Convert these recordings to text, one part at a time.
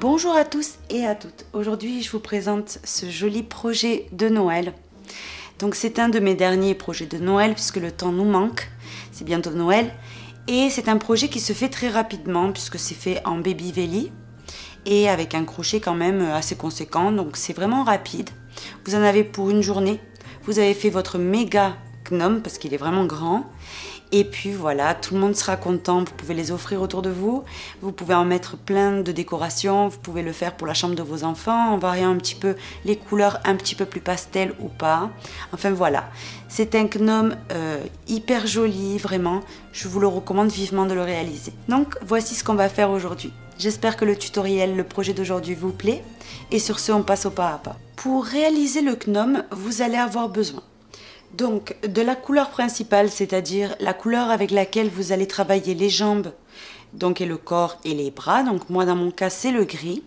Bonjour à tous et à toutes. Aujourd'hui, je vous présente ce joli projet de Noël. Donc c'est un de mes derniers projets de Noël puisque le temps nous manque. C'est bientôt Noël. Et c'est un projet qui se fait très rapidement puisque c'est fait en baby veli et avec un crochet quand même assez conséquent. Donc c'est vraiment rapide. Vous en avez pour une journée. Vous avez fait votre méga gnome parce qu'il est vraiment grand. Et puis voilà, tout le monde sera content, vous pouvez les offrir autour de vous, vous pouvez en mettre plein de décorations, vous pouvez le faire pour la chambre de vos enfants, en variant un petit peu les couleurs un petit peu plus pastel ou pas. Enfin voilà, c'est un gnome hyper joli, vraiment, je vous le recommande vivement de le réaliser. Donc voici ce qu'on va faire aujourd'hui. J'espère que le tutoriel, le projet d'aujourd'hui vous plaît, et sur ce on passe au pas à pas. Pour réaliser le gnome, vous allez avoir besoin donc de la couleur principale, c'est-à-dire la couleur avec laquelle vous allez travailler les jambes, donc et le corps et les bras. Donc moi dans mon cas c'est le gris.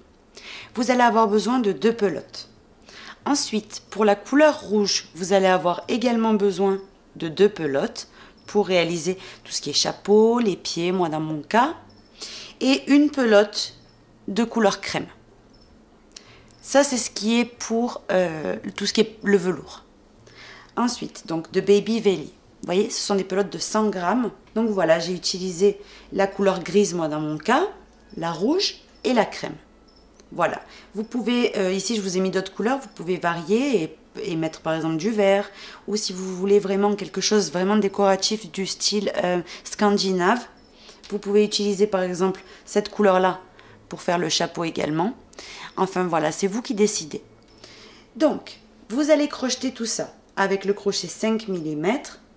Vous allez avoir besoin de 2 pelotes. Ensuite, pour la couleur rouge, vous allez avoir également besoin de 2 pelotes pour réaliser tout ce qui est chapeau, les pieds, moi dans mon cas, et une pelote de couleur crème. Ça c'est ce qui est pour tout ce qui est le velours. Ensuite, donc de baby veli. Vous voyez, ce sont des pelotes de 100 grammes. Donc voilà, j'ai utilisé la couleur grise, moi dans mon cas, la rouge et la crème. Voilà. Vous pouvez, ici je vous ai mis d'autres couleurs, vous pouvez varier et mettre par exemple du vert. Ou si vous voulez vraiment quelque chose vraiment décoratif du style scandinave, vous pouvez utiliser par exemple cette couleur-là pour faire le chapeau également. Enfin voilà, c'est vous qui décidez. Donc, vous allez crocheter tout ça avec le crochet 5 mm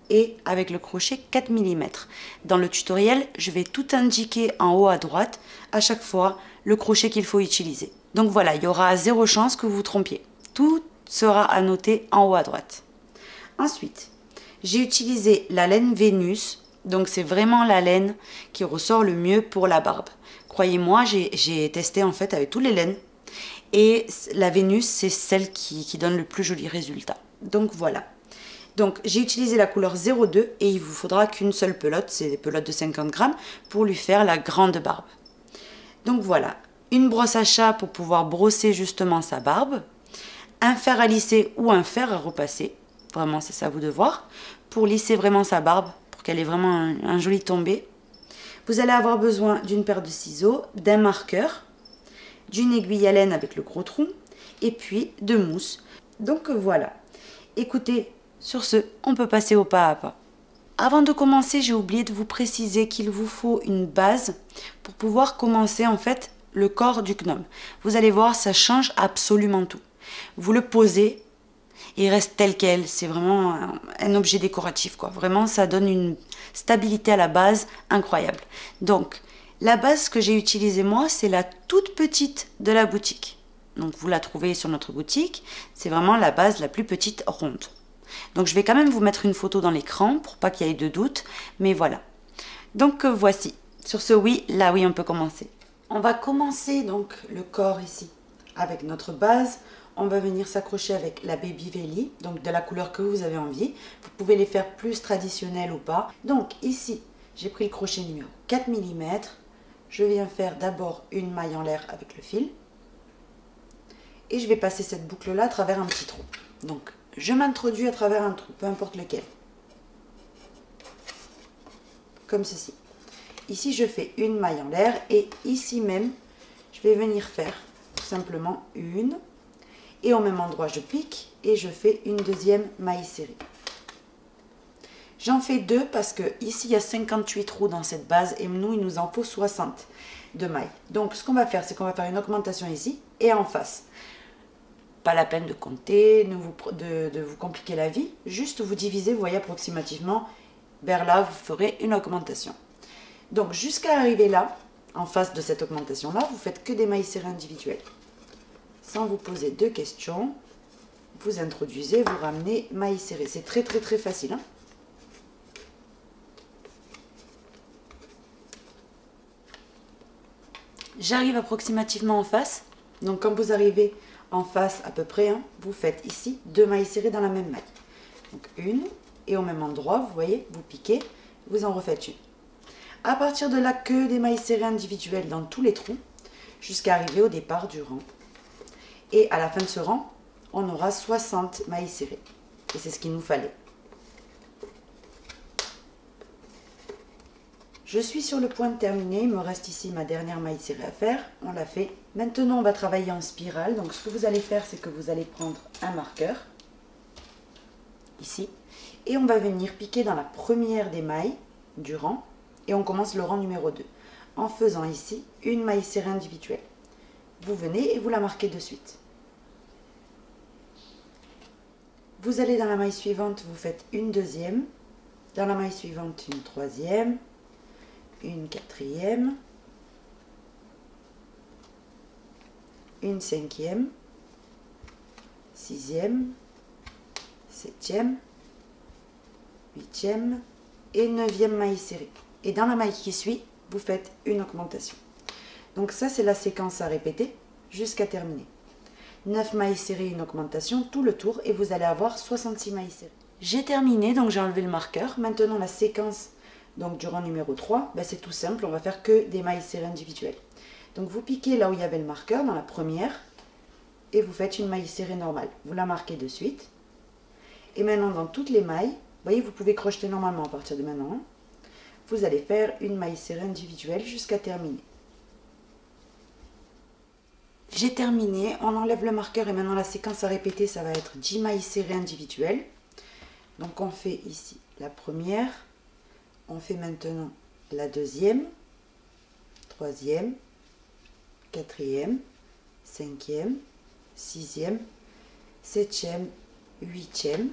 et avec le crochet 4 mm. Dans le tutoriel, je vais tout indiquer en haut à droite, à chaque fois, le crochet qu'il faut utiliser. Donc voilà, il y aura 0 chance que vous vous trompiez. Tout sera annoté en haut à droite. Ensuite, j'ai utilisé la laine Vénus, donc c'est vraiment la laine qui ressort le mieux pour la barbe. Croyez-moi, j'ai testé en fait avec toutes les laines, et la Vénus, c'est celle qui donne le plus joli résultat. Donc voilà. Donc j'ai utilisé la couleur 02 et il vous faudra qu'une seule pelote, c'est des pelotes de 50 grammes, pour lui faire la grande barbe. Donc voilà, une brosse à chat pour pouvoir brosser justement sa barbe, un fer à lisser ou un fer à repasser, vraiment c'est ça à vous de voir, pour lisser vraiment sa barbe, pour qu'elle ait vraiment un joli tombé. Vous allez avoir besoin d'une paire de ciseaux, d'un marqueur, d'une aiguille à laine avec le gros tronc, et puis de mousse. Donc voilà. Écoutez, sur ce, on peut passer au pas à pas. Avant de commencer, j'ai oublié de vous préciser qu'il vous faut une base pour pouvoir commencer en fait le corps du gnome. Vous allez voir, ça change absolument tout. Vous le posez, il reste tel quel. C'est vraiment un objet décoratif, quoi. Vraiment, ça donne une stabilité à la base incroyable. Donc, la base que j'ai utilisée moi, c'est la toute petite de la boutique. Donc vous la trouvez sur notre boutique, c'est vraiment la base la plus petite ronde. Donc je vais quand même vous mettre une photo dans l'écran pour pas qu'il y ait de doute, mais voilà. Donc voici. Sur ce oui, là oui on peut commencer. On va commencer donc le corps ici avec notre base. On va venir s'accrocher avec la baby veli, donc de la couleur que vous avez envie. Vous pouvez les faire plus traditionnelles ou pas. Donc ici, j'ai pris le crochet numéro 4 mm. Je viens faire d'abord une maille en l'air avec le fil. Et je vais passer cette boucle-là à travers un petit trou. Donc, je m'introduis à travers un trou, peu importe lequel. Comme ceci. Ici, je fais une maille en l'air et ici même, je vais venir faire tout simplement une. Et au même endroit, je pique et je fais une deuxième maille serrée. J'en fais 2 parce que ici, il y a 58 trous dans cette base et nous, il nous en faut 60 de mailles. Donc, ce qu'on va faire, c'est qu'on va faire une augmentation ici et en face. Pas la peine de compter, de vous compliquer la vie. Juste vous divisez, vous voyez approximativement, vers là, vous ferez une augmentation. Donc jusqu'à arriver là, en face de cette augmentation-là, vous faites que des mailles serrées individuelles. Sans vous poser de questions, vous introduisez, vous ramenez mailles serrées. C'est très très très facile. Hein. J'arrive approximativement en face. Donc quand vous arrivez en face à peu près, hein, vous faites ici 2 mailles serrées dans la même maille. Donc une, et au même endroit, vous voyez, vous piquez, vous en refaites une. À partir de là, que des mailles serrées individuelles dans tous les trous, jusqu'à arriver au départ du rang. Et à la fin de ce rang, on aura 60 mailles serrées. Et c'est ce qu'il nous fallait. Je suis sur le point de terminer, il me reste ici ma dernière maille serrée à faire, on l'a fait. Maintenant on va travailler en spirale, donc ce que vous allez faire c'est que vous allez prendre un marqueur, ici, et on va venir piquer dans la première des mailles du rang, et on commence le rang numéro 2, en faisant ici une maille serrée individuelle. Vous venez et vous la marquez de suite. Vous allez dans la maille suivante, vous faites une deuxième, dans la maille suivante une troisième, une quatrième, une cinquième, sixième, septième, huitième et neuvième maille serrée. Et dans la maille qui suit, vous faites une augmentation. Donc ça, c'est la séquence à répéter jusqu'à terminer. 9 mailles serrées, une augmentation, tout le tour, et vous allez avoir 66 mailles serrées. J'ai terminé, donc j'ai enlevé le marqueur. Maintenant, la séquence donc du rang numéro 3, ben, c'est tout simple, on va faire que des mailles serrées individuelles. Donc vous piquez là où il y avait le marqueur, dans la première, et vous faites une maille serrée normale. Vous la marquez de suite. Et maintenant, dans toutes les mailles, vous voyez, vous pouvez crocheter normalement à partir de maintenant. Vous allez faire une maille serrée individuelle jusqu'à terminer. J'ai terminé, on enlève le marqueur et maintenant la séquence à répéter, ça va être 10 mailles serrées individuelles. Donc on fait ici la première, on fait maintenant la deuxième, troisième, quatrième, cinquième, sixième, septième, huitième,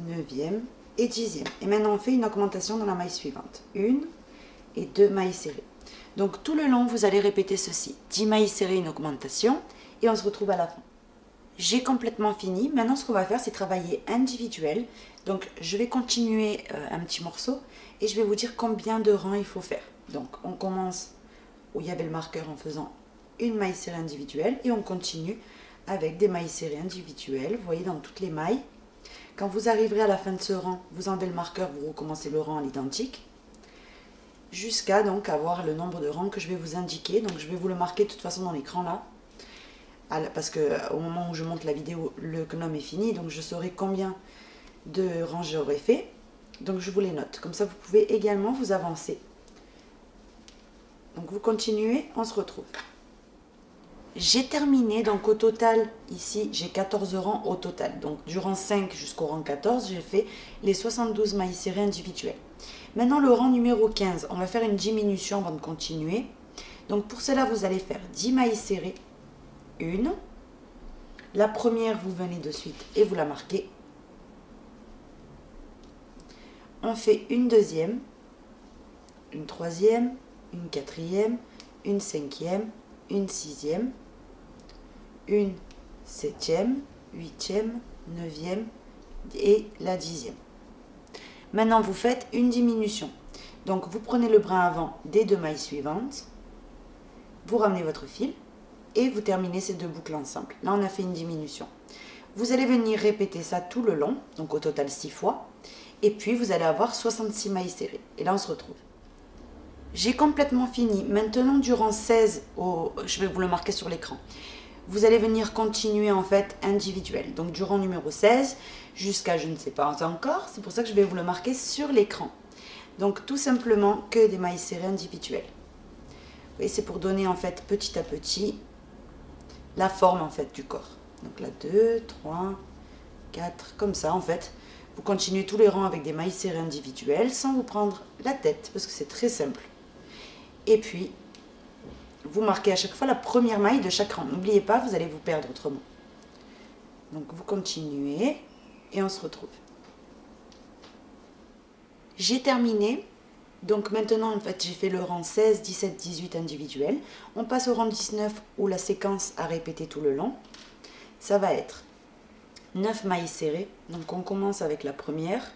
neuvième et dixième. Et maintenant on fait une augmentation dans la maille suivante. Une et deux mailles serrées. Donc tout le long vous allez répéter ceci. 10 mailles serrées, une augmentation et on se retrouve à la fin. J'ai complètement fini. Maintenant ce qu'on va faire c'est travailler individuel. Donc je vais continuer un petit morceau et je vais vous dire combien de rangs il faut faire. Donc on commence où il y avait le marqueur en faisant une maille serrée individuelle et on continue avec des mailles serrées individuelles. Vous voyez dans toutes les mailles. Quand vous arriverez à la fin de ce rang, vous enlevez le marqueur, vous recommencez le rang à l'identique. Jusqu'à donc avoir le nombre de rangs que je vais vous indiquer. Donc je vais vous le marquer de toute façon dans l'écran là. Parce qu'au moment où je monte la vidéo, le gnome est fini. Donc je saurai combien de rangs j'aurai fait. Donc je vous les note. Comme ça vous pouvez également vous avancer. Donc vous continuez, on se retrouve. J'ai terminé, donc au total, ici j'ai 14 rangs au total. Donc du rang 5 jusqu'au rang 14, j'ai fait les 72 mailles serrées individuelles. Maintenant le rang numéro 15, on va faire une diminution avant de continuer. Donc pour cela, vous allez faire 10 mailles serrées, une. La première, vous venez de suite et vous la marquez. On fait une deuxième, une troisième, une quatrième, une cinquième, une sixième, une septième, huitième, neuvième et la dixième. Maintenant, vous faites une diminution. Donc, vous prenez le brin avant des deux mailles suivantes, vous ramenez votre fil et vous terminez ces deux boucles ensemble. Là, on a fait une diminution. Vous allez venir répéter ça tout le long, donc au total 6 fois. Et puis, vous allez avoir 66 mailles serrées. Et là, on se retrouve. J'ai complètement fini. Maintenant, du rang 16, je vais vous le marquer sur l'écran. Vous allez venir continuer en fait individuel. Donc du rang numéro 16 jusqu'à je ne sais pas encore. C'est pour ça que je vais vous le marquer sur l'écran. Donc tout simplement que des mailles serrées individuelles. Vous voyez, c'est pour donner en fait petit à petit la forme en fait du corps. Donc là 2, 3, 4, comme ça en fait. Vous continuez tous les rangs avec des mailles serrées individuelles sans vous prendre la tête parce que c'est très simple. Et puis, vous marquez à chaque fois la première maille de chaque rang. N'oubliez pas, vous allez vous perdre autrement. Donc, vous continuez et on se retrouve. J'ai terminé. Donc, maintenant, en fait, j'ai fait le rang 16, 17, 18 individuel. On passe au rang 19 où la séquence a répété tout le long. Ça va être 9 mailles serrées. Donc, on commence avec la première.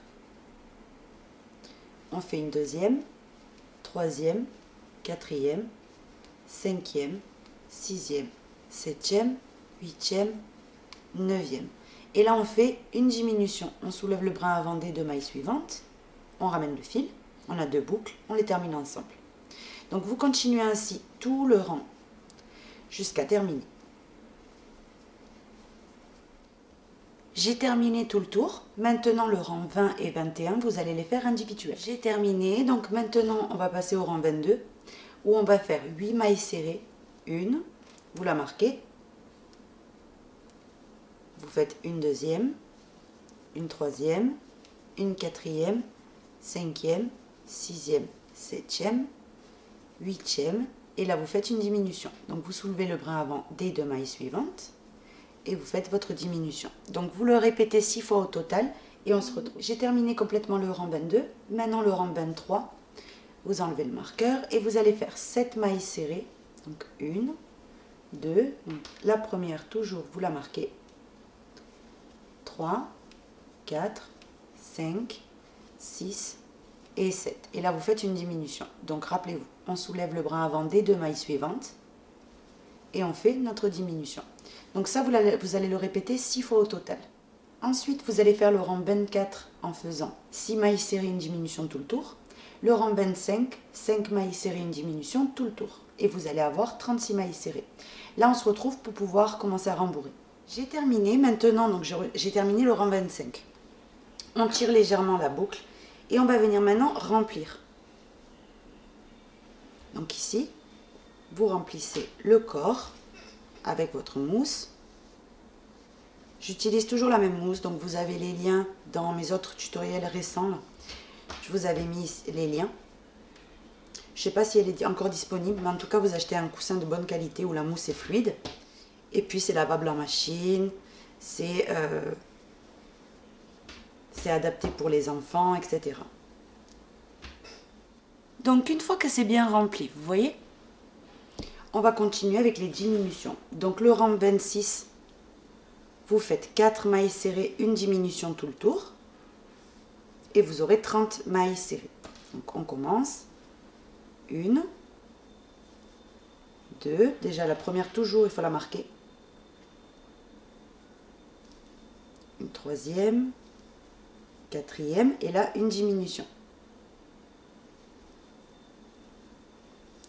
On fait une deuxième, troisième, quatrième, cinquième, sixième, septième, huitième, neuvième. Et là, on fait une diminution. On soulève le brin avant des deux mailles suivantes. On ramène le fil. On a deux boucles. On les termine ensemble. Donc vous continuez ainsi tout le rang jusqu'à terminer. J'ai terminé tout le tour. Maintenant le rang 20 et 21, vous allez les faire individuels. J'ai terminé, donc maintenant on va passer au rang 22 où on va faire 8 mailles serrées. Une, vous la marquez. Vous faites une deuxième, une troisième, une quatrième, cinquième, sixième, septième, huitième. Et là vous faites une diminution. Donc vous soulevez le brin avant des 2 mailles suivantes. Et vous faites votre diminution. Donc vous le répétez 6 fois au total et on se retrouve. J'ai terminé complètement le rang 22. Maintenant le rang 23. Vous enlevez le marqueur et vous allez faire 7 mailles serrées. Donc 1, 2. Donc la première toujours vous la marquez. 3, 4, 5, 6 et 7. Et là vous faites une diminution. Donc rappelez-vous, on soulève le brin avant des 2 mailles suivantes. Et on fait notre diminution. Donc ça, vous allez le répéter 6 fois au total. Ensuite, vous allez faire le rang 24 en faisant 6 mailles serrées, une diminution tout le tour. Le rang 25, 5 mailles serrées, une diminution tout le tour. Et vous allez avoir 36 mailles serrées. Là, on se retrouve pour pouvoir commencer à rembourrer. J'ai terminé maintenant, donc j'ai terminé le rang 25. On tire légèrement la boucle et on va venir maintenant remplir. Donc ici, vous remplissez le corps avec votre mousse. J'utilise toujours la même mousse, donc vous avez les liens dans mes autres tutoriels récents. Là. Je vous avais mis les liens. Je ne sais pas si elle est encore disponible, mais en tout cas, vous achetez un coussin de bonne qualité où la mousse est fluide. Et puis, c'est lavable en machine. C'est adapté pour les enfants, etc. Donc, une fois que c'est bien rempli, vous voyez, on va continuer avec les diminutions. Donc le rang 26, vous faites 4 mailles serrées, une diminution tout le tour. Et vous aurez 30 mailles serrées. Donc on commence. 1, 2, déjà la première toujours, il faut la marquer. Une troisième, quatrième, et là une diminution.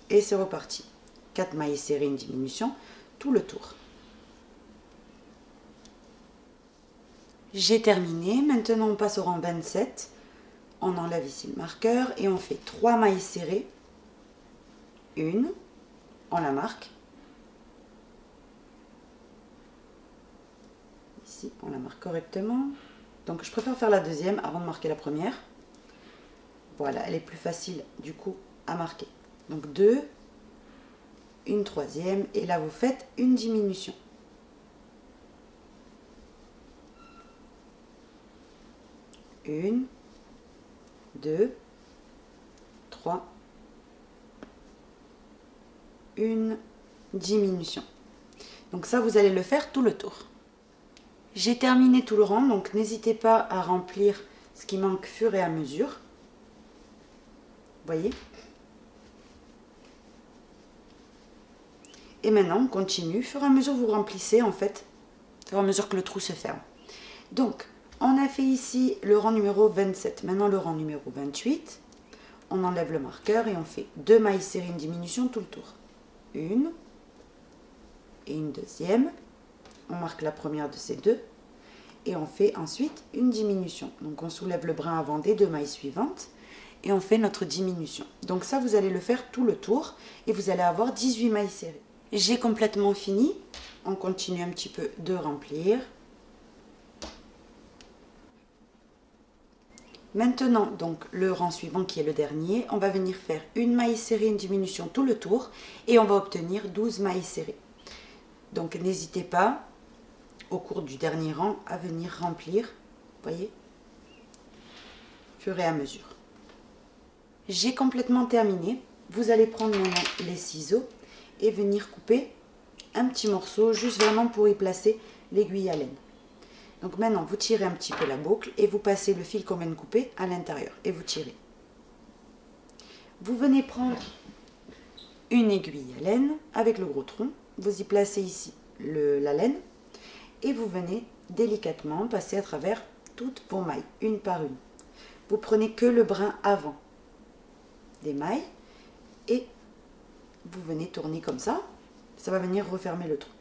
Et c'est reparti. 4 mailles serrées, une diminution, tout le tour. J'ai terminé. Maintenant, on passe au rang 27. On enlève ici le marqueur et on fait 3 mailles serrées. Une, on la marque. Ici, on la marque correctement. Donc, je préfère faire la deuxième avant de marquer la première. Voilà, elle est plus facile du coup à marquer. Donc, 2, une troisième, et là vous faites une diminution. Une, 2, 3, une diminution. Donc ça, vous allez le faire tout le tour. J'ai terminé tout le rang, donc n'hésitez pas à remplir ce qui manque fur et à mesure. Vous voyez ? Et maintenant, on continue. Au fur et à mesure, vous remplissez, en fait, au fur et à mesure que le trou se ferme. Donc, on a fait ici le rang numéro 27. Maintenant, le rang numéro 28. On enlève le marqueur et on fait 2 mailles serrées, une diminution tout le tour. Une et une deuxième. On marque la première de ces deux. Et on fait ensuite une diminution. Donc, on soulève le brin avant des 2 mailles suivantes. Et on fait notre diminution. Donc ça, vous allez le faire tout le tour. Et vous allez avoir 18 mailles serrées. J'ai complètement fini. On continue un petit peu de remplir. Maintenant, donc, le rang suivant qui est le dernier, on va venir faire une maille serrée, une diminution tout le tour. Et on va obtenir 12 mailles serrées. Donc, n'hésitez pas, au cours du dernier rang, à venir remplir, vous voyez, au fur et à mesure. J'ai complètement terminé. Vous allez prendre maintenant les ciseaux et venir couper un petit morceau, juste vraiment pour y placer l'aiguille à laine. Donc maintenant, vous tirez un petit peu la boucle et vous passez le fil qu'on vient de couper à l'intérieur et vous tirez. Vous venez prendre une aiguille à laine avec le gros tronc, vous y placez ici la laine et vous venez délicatement passer à travers toutes vos mailles, une par une. Vous prenez que le brin avant des mailles et vous venez tourner comme ça va venir refermer le trou.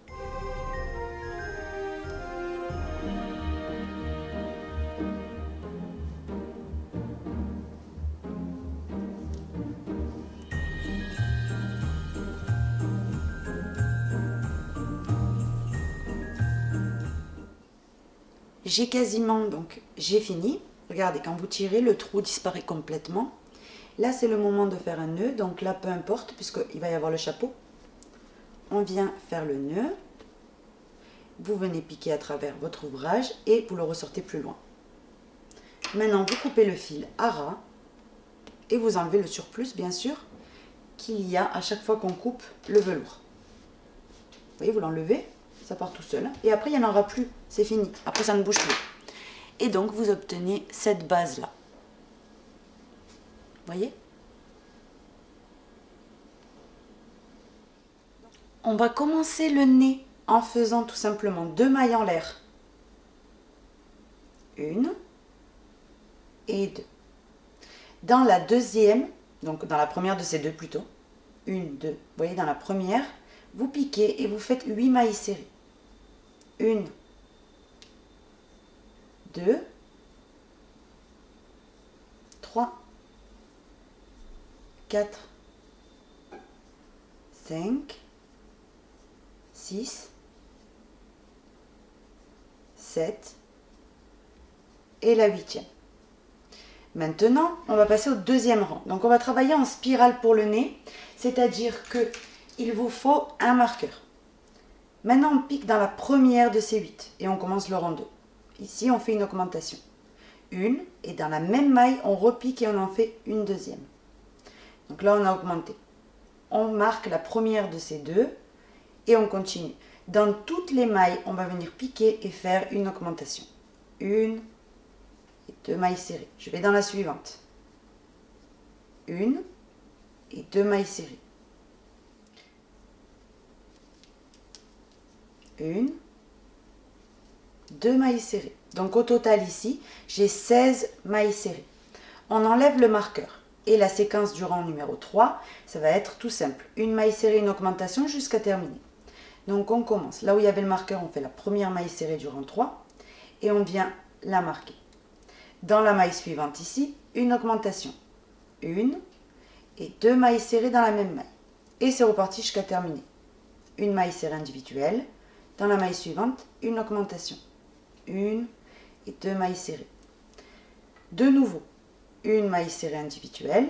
J'ai quasiment, donc j'ai fini. Regardez, quand vous tirez, le trou disparaît complètement. Là, c'est le moment de faire un nœud. Donc là, peu importe, puisqu'il va y avoir le chapeau. On vient faire le nœud. Vous venez piquer à travers votre ouvrage et vous le ressortez plus loin. Maintenant, vous coupez le fil à ras et vous enlevez le surplus, bien sûr, qu'il y a à chaque fois qu'on coupe le velours. Vous voyez, vous l'enlevez, ça part tout seul. Et après, il n'y en aura plus, c'est fini. Après, ça ne bouge plus. Et donc, vous obtenez cette base-là. Vous voyez? On va commencer le nez en faisant tout simplement 2 mailles en l'air. 1 et 2. Dans la deuxième, donc dans la première de ces deux plutôt, 1, 2, vous voyez, dans la première, vous piquez et vous faites 8 mailles serrées. 1, 2, 3, 4, 5, 6, 7 et la 8e. Maintenant, on va passer au deuxième rang. Donc, on va travailler en spirale pour le nez, c'est-à-dire qu'il vous faut un marqueur. Maintenant, on pique dans la première de ces 8 et on commence le rang 2. Ici, on fait une augmentation. Une, et dans la même maille, on repique et on en fait une deuxième. Donc là, on a augmenté. On marque la première de ces deux et on continue. Dans toutes les mailles, on va venir piquer et faire une augmentation. Une et 2 mailles serrées. Je vais dans la suivante. 1 et 2 mailles serrées. 1, 2 mailles serrées. Donc au total ici, j'ai 16 mailles serrées. On enlève le marqueur. Et la séquence du rang numéro 3, ça va être tout simple. Une maille serrée, une augmentation jusqu'à terminer. Donc on commence. Là où il y avait le marqueur, on fait la première maille serrée du rang 3 et on vient la marquer. Dans la maille suivante ici, une augmentation. 1 et 2 mailles serrées dans la même maille. Et c'est reparti jusqu'à terminer. Une maille serrée individuelle. Dans la maille suivante, une augmentation. 1 et 2 mailles serrées. De nouveau, une maille serrée individuelle.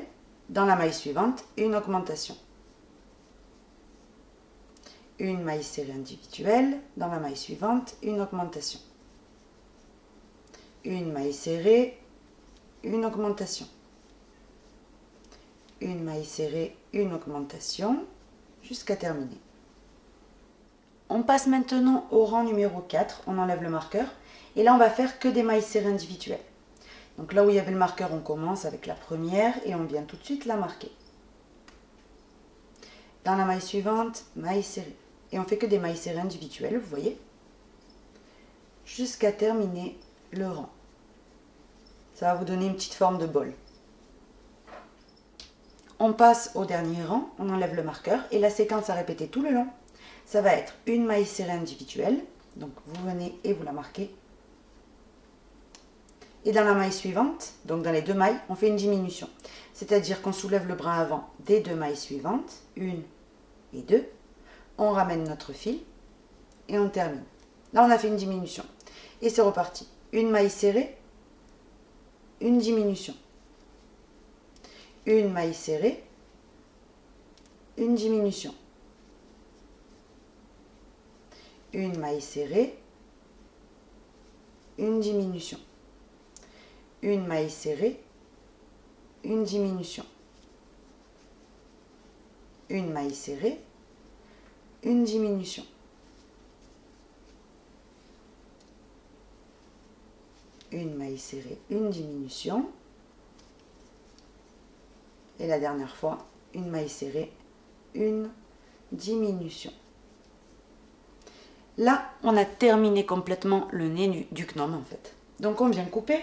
Dans la maille suivante, une augmentation. Une maille serrée individuelle. Dans la maille suivante, une augmentation. Une maille serrée, une augmentation. Une maille serrée, une augmentation, jusqu'à terminer. On passe maintenant au rang numéro 4, on enlève le marqueur, et là on va faire que des mailles serrées individuelles. Donc là où il y avait le marqueur, on commence avec la première, et on vient tout de suite la marquer. Dans la maille suivante, maille serrée. Et on fait que des mailles serrées individuelles, vous voyez, jusqu'à terminer le rang. Ça va vous donner une petite forme de bol. On passe au dernier rang, on enlève le marqueur et la séquence à répéter tout le long, ça va être une maille serrée individuelle, donc vous venez et vous la marquez. Et dans la maille suivante, donc dans les 2 mailles, on fait une diminution. C'est-à-dire qu'on soulève le bras avant des 2 mailles suivantes, 1 et 2, on ramène notre fil et on termine. Là on a fait une diminution et c'est reparti. Une maille serrée, une diminution. Une maille serrée, une diminution. Une maille serrée, une diminution. Une maille serrée, une diminution. Une maille serrée, une diminution. Une maille serrée, une diminution. Et la dernière fois, une maille serrée, une diminution. Là, on a terminé complètement le nez du gnome en fait. Donc on vient couper.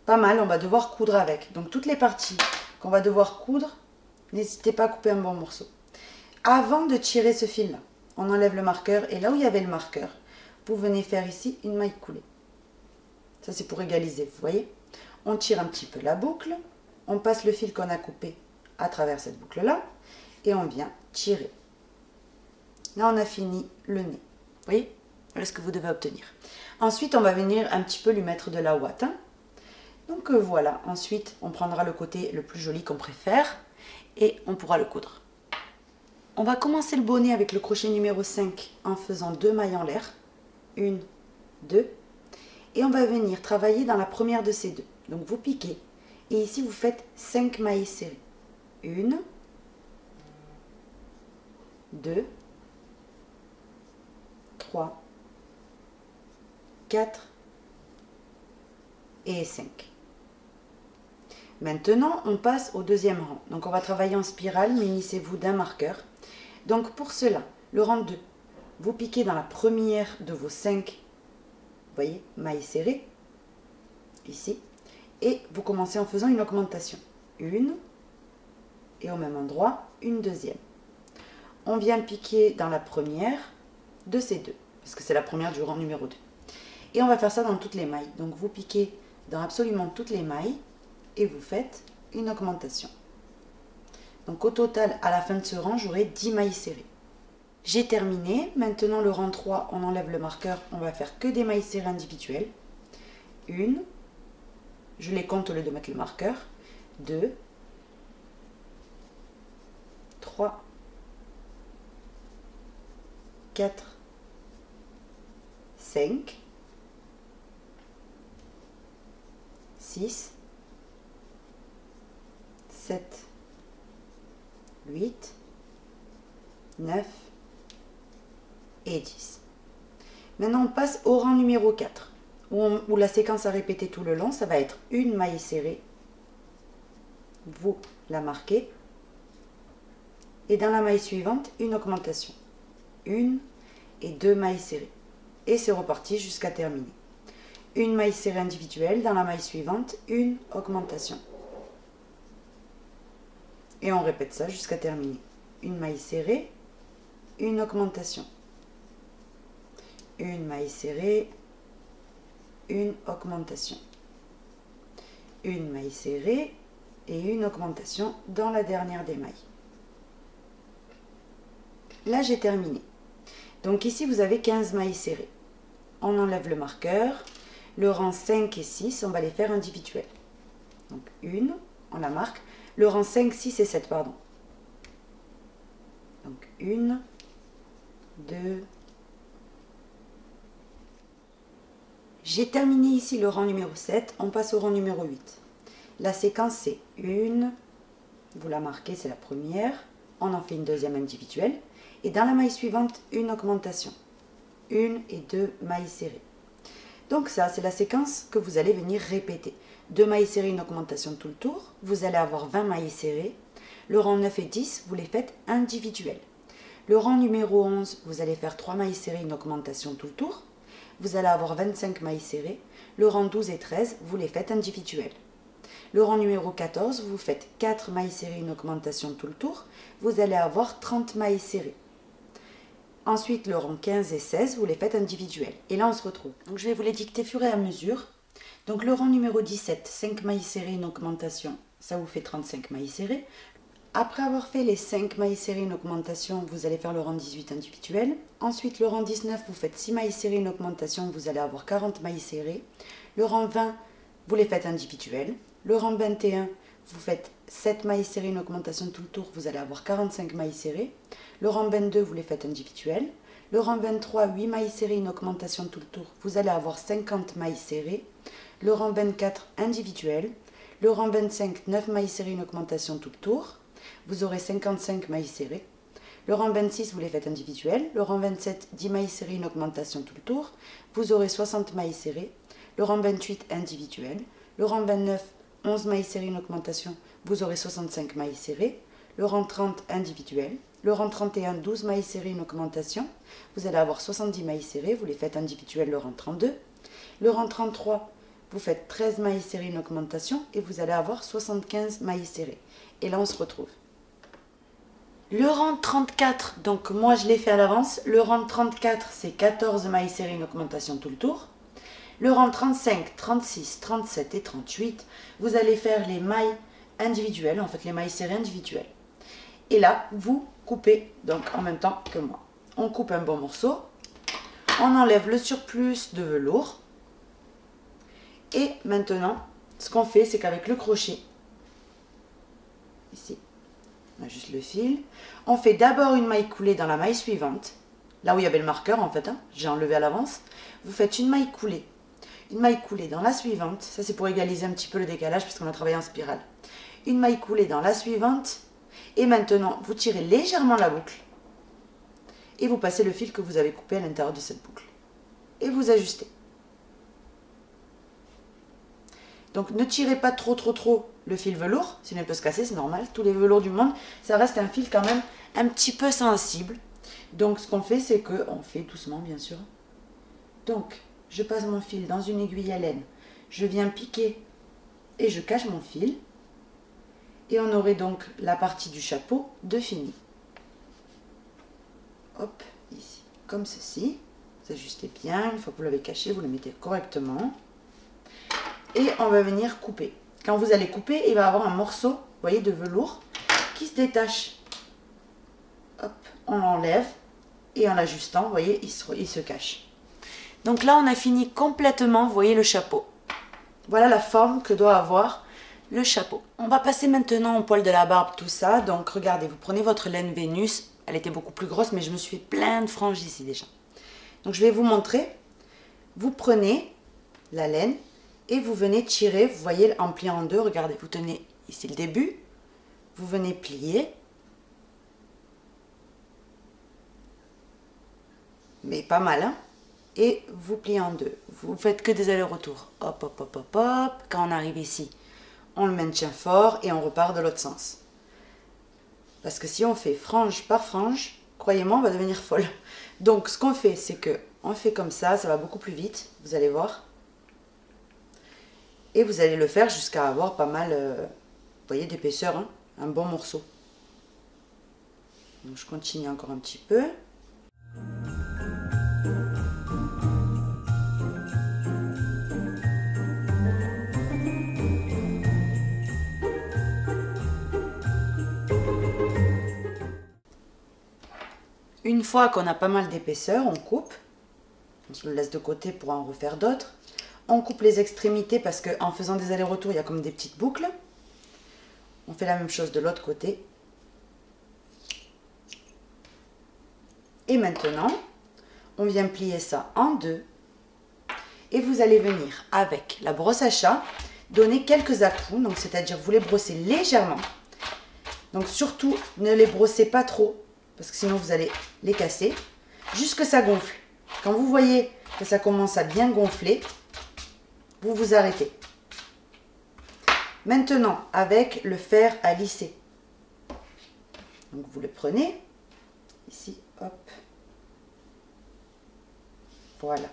Pas mal, on va devoir coudre avec. Donc toutes les parties qu'on va devoir coudre, N'hésitez pas à couper un bon morceau. Avant de tirer ce fil-là, on enlève le marqueur et là où il y avait le marqueur, vous venez faire ici une maille coulée. Ça c'est pour égaliser, vous voyez. On tire un petit peu la boucle, on passe le fil qu'on a coupé à travers cette boucle-là et on vient tirer. Là on a fini le nez, vous voyez. Voilà ce que vous devez obtenir. Ensuite on va venir un petit peu lui mettre de la ouate. Donc voilà, ensuite on prendra le côté le plus joli qu'on préfère et on pourra le coudre. On va commencer le bonnet avec le crochet numéro 5 en faisant 2 mailles en l'air. 1, 2. Et on va venir travailler dans la première de ces deux. Donc vous piquez. Et ici vous faites 5 mailles serrées. 1, 2, 3, 4 et 5. Maintenant, on passe au deuxième rang. Donc on va travailler en spirale, munissez-vous d'un marqueur. Donc pour cela, le rang 2, vous piquez dans la première de vos 5, vous voyez, mailles serrées, ici, et vous commencez en faisant une augmentation. Une, et au même endroit, une deuxième. On vient piquer dans la première de ces deux, parce que c'est la première du rang numéro 2. Et on va faire ça dans toutes les mailles. Donc vous piquez dans absolument toutes les mailles, et vous faites une augmentation. Donc au total, à la fin de ce rang, j'aurai 10 mailles serrées. J'ai terminé. Maintenant, le rang 3, on enlève le marqueur. On va faire que des mailles serrées individuelles. 1, je les compte au lieu de mettre le marqueur. 2, 3, 4, 5, 6, 7, 8, 9 et 10. Maintenant, on passe au rang numéro 4, où la séquence à répéter tout le long, ça va être une maille serrée, vous la marquez, et dans la maille suivante, une augmentation. 1 et 2 mailles serrées. Et c'est reparti jusqu'à terminer. Une maille serrée individuelle, dans la maille suivante, une augmentation. Et on répète ça jusqu'à terminer. Une maille serrée, une augmentation. Une maille serrée, une augmentation. Une maille serrée et une augmentation dans la dernière des mailles. Là, j'ai terminé. Donc ici, vous avez 15 mailles serrées. On enlève le marqueur. Le rang 5 et 6, on va les faire individuels. Donc une, on la marque. Le rang 5, 6 et 7, pardon. Donc 1, 2. J'ai terminé ici le rang numéro 7. On passe au rang numéro 8. La séquence, c'est 1. Vous la marquez, c'est la première. On en fait une deuxième individuelle. Et dans la maille suivante, une augmentation. 1 et 2 mailles serrées. Donc ça, c'est la séquence que vous allez venir répéter. 2 mailles serrées, une augmentation tout le tour. Vous allez avoir 20 mailles serrées. Le rang 9 et 10, vous les faites individuels. Le rang numéro 11, vous allez faire 3 mailles serrées, une augmentation tout le tour. Vous allez avoir 25 mailles serrées. Le rang 12 et 13, vous les faites individuels. Le rang numéro 14, vous faites 4 mailles serrées, une augmentation tout le tour. Vous allez avoir 30 mailles serrées. Ensuite, le rang 15 et 16, vous les faites individuels. Et là, on se retrouve. Donc, je vais vous les dicter fur et à mesure. Donc, le rang numéro 17, 5 mailles serrées, une augmentation, ça vous fait 35 mailles serrées. Après avoir fait les 5 mailles serrées, une augmentation, vous allez faire le rang 18 individuel. Ensuite, le rang 19, vous faites 6 mailles serrées, une augmentation, vous allez avoir 40 mailles serrées. Le rang 20, vous les faites individuels. Le rang 21, vous faites 7 mailles serrées, une augmentation tout le tour, vous allez avoir 45 mailles serrées. Le rang 22, vous les faites individuels. Le rang 23, 8 mailles serrées, une augmentation tout le tour, vous allez avoir 50 mailles serrées. Le rang 24, individuel. Le rang 25, 9 mailles serrées, une augmentation tout le tour, vous aurez 55 mailles serrées. Le rang 26, vous les faites individuels. Le rang 27, 10 mailles serrées, une augmentation tout le tour, vous aurez 60 mailles serrées. Le rang 28, individuel. Le rang 29, 11 mailles serrées, une augmentation, vous aurez 65 mailles serrées. Le rang 30, individuel. Le rang 31, 12 mailles serrées, une augmentation, vous allez avoir 70 mailles serrées, vous les faites individuelles. Le rang 32. Le rang 33, vous faites 13 mailles serrées, une augmentation, et vous allez avoir 75 mailles serrées. Et là, on se retrouve. Le rang 34, donc moi je l'ai fait à l'avance. Le rang 34, c'est 14 mailles serrées, une augmentation tout le tour. Le rang 35, 36, 37 et 38, vous allez faire les mailles individuelles, en fait les mailles serrées individuelles. Et là, vous coupez donc en même temps que moi. On coupe un bon morceau, on enlève le surplus de velours. Et maintenant, ce qu'on fait, c'est qu'avec le crochet, ici, on a juste le fil, on fait d'abord une maille coulée dans la maille suivante, là où il y avait le marqueur en fait, hein, j'ai enlevé à l'avance. Vous faites une maille coulée dans la suivante, ça c'est pour égaliser un petit peu le décalage puisqu'on a travaillé en spirale. Une maille coulée dans la suivante, et maintenant vous tirez légèrement la boucle, et vous passez le fil que vous avez coupé à l'intérieur de cette boucle, et vous ajustez. Donc ne tirez pas trop le fil velours, sinon il peut se casser, c'est normal. Tous les velours du monde, ça reste un fil quand même un petit peu sensible. Donc ce qu'on fait, c'est qu'on fait doucement bien sûr. Donc je passe mon fil dans une aiguille à laine, je viens piquer et je cache mon fil. Et on aurait donc la partie du chapeau de fini. Hop, ici, comme ceci. Vous ajustez bien, une fois que vous l'avez caché, vous le mettez correctement. Et on va venir couper. Quand vous allez couper, il va y avoir un morceau, vous voyez, de velours qui se détache. Hop, on l'enlève et en l'ajustant, vous voyez, il se cache. Donc là, on a fini complètement, vous voyez, le chapeau. Voilà la forme que doit avoir le chapeau. On va passer maintenant au poil de la barbe, tout ça. Donc regardez, vous prenez votre laine Vénus. Elle était beaucoup plus grosse, mais je me suis fait plein de franges ici déjà. Donc je vais vous montrer. Vous prenez la laine et vous venez tirer, vous voyez, en pliant en deux, regardez, vous tenez ici le début, vous venez plier, mais pas mal, hein, et vous pliez en deux. Vous faites que des allers-retours, hop, hop, hop, hop, hop, quand on arrive ici, on le maintient fort et on repart de l'autre sens. Parce que si on fait frange par frange, croyez-moi, on va devenir folle. Donc ce qu'on fait, c'est que on fait comme ça va beaucoup plus vite, vous allez voir. Et vous allez le faire jusqu'à avoir pas mal, vous voyez, d'épaisseur, hein, un bon morceau. Donc je continue encore un petit peu. Une fois qu'on a pas mal d'épaisseur, on coupe. On se le laisse de côté pour en refaire d'autres. On coupe les extrémités parce qu'en faisant des allers-retours, il y a comme des petites boucles. On fait la même chose de l'autre côté. Et maintenant, on vient plier ça en deux. Et vous allez venir avec la brosse à chat, donner quelques à-coups. Donc c'est-à-dire vous les brossez légèrement. Donc surtout, ne les brossez pas trop, parce que sinon vous allez les casser. Jusque ça gonfle. Quand vous voyez que ça commence à bien gonfler, vous vous arrêtez. Maintenant, avec le fer à lisser. Donc vous le prenez, ici, hop. Voilà.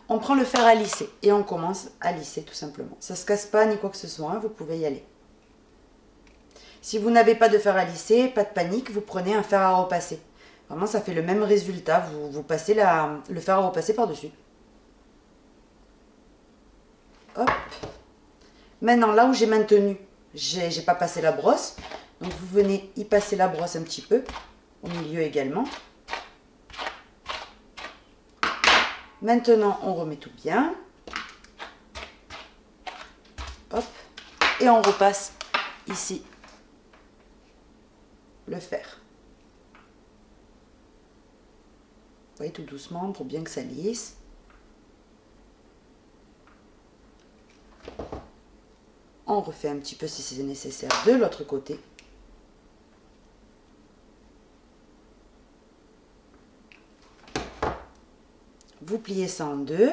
On prend le fer à lisser et on commence à lisser tout simplement. Ça ne se casse pas ni quoi que ce soit, hein, vous pouvez y aller. Si vous n'avez pas de fer à lisser, pas de panique, vous prenez un fer à repasser. Vraiment, ça fait le même résultat, vous passez le fer à repasser par-dessus. Hop. Maintenant, là où j'ai maintenu, j'ai pas passé la brosse. Donc, vous venez y passer la brosse un petit peu, au milieu également. Maintenant, on remet tout bien. Hop. Et on repasse ici le fer. Vous voyez, tout doucement pour bien que ça lisse. On refait un petit peu si c'est nécessaire de l'autre côté. Vous pliez ça en deux.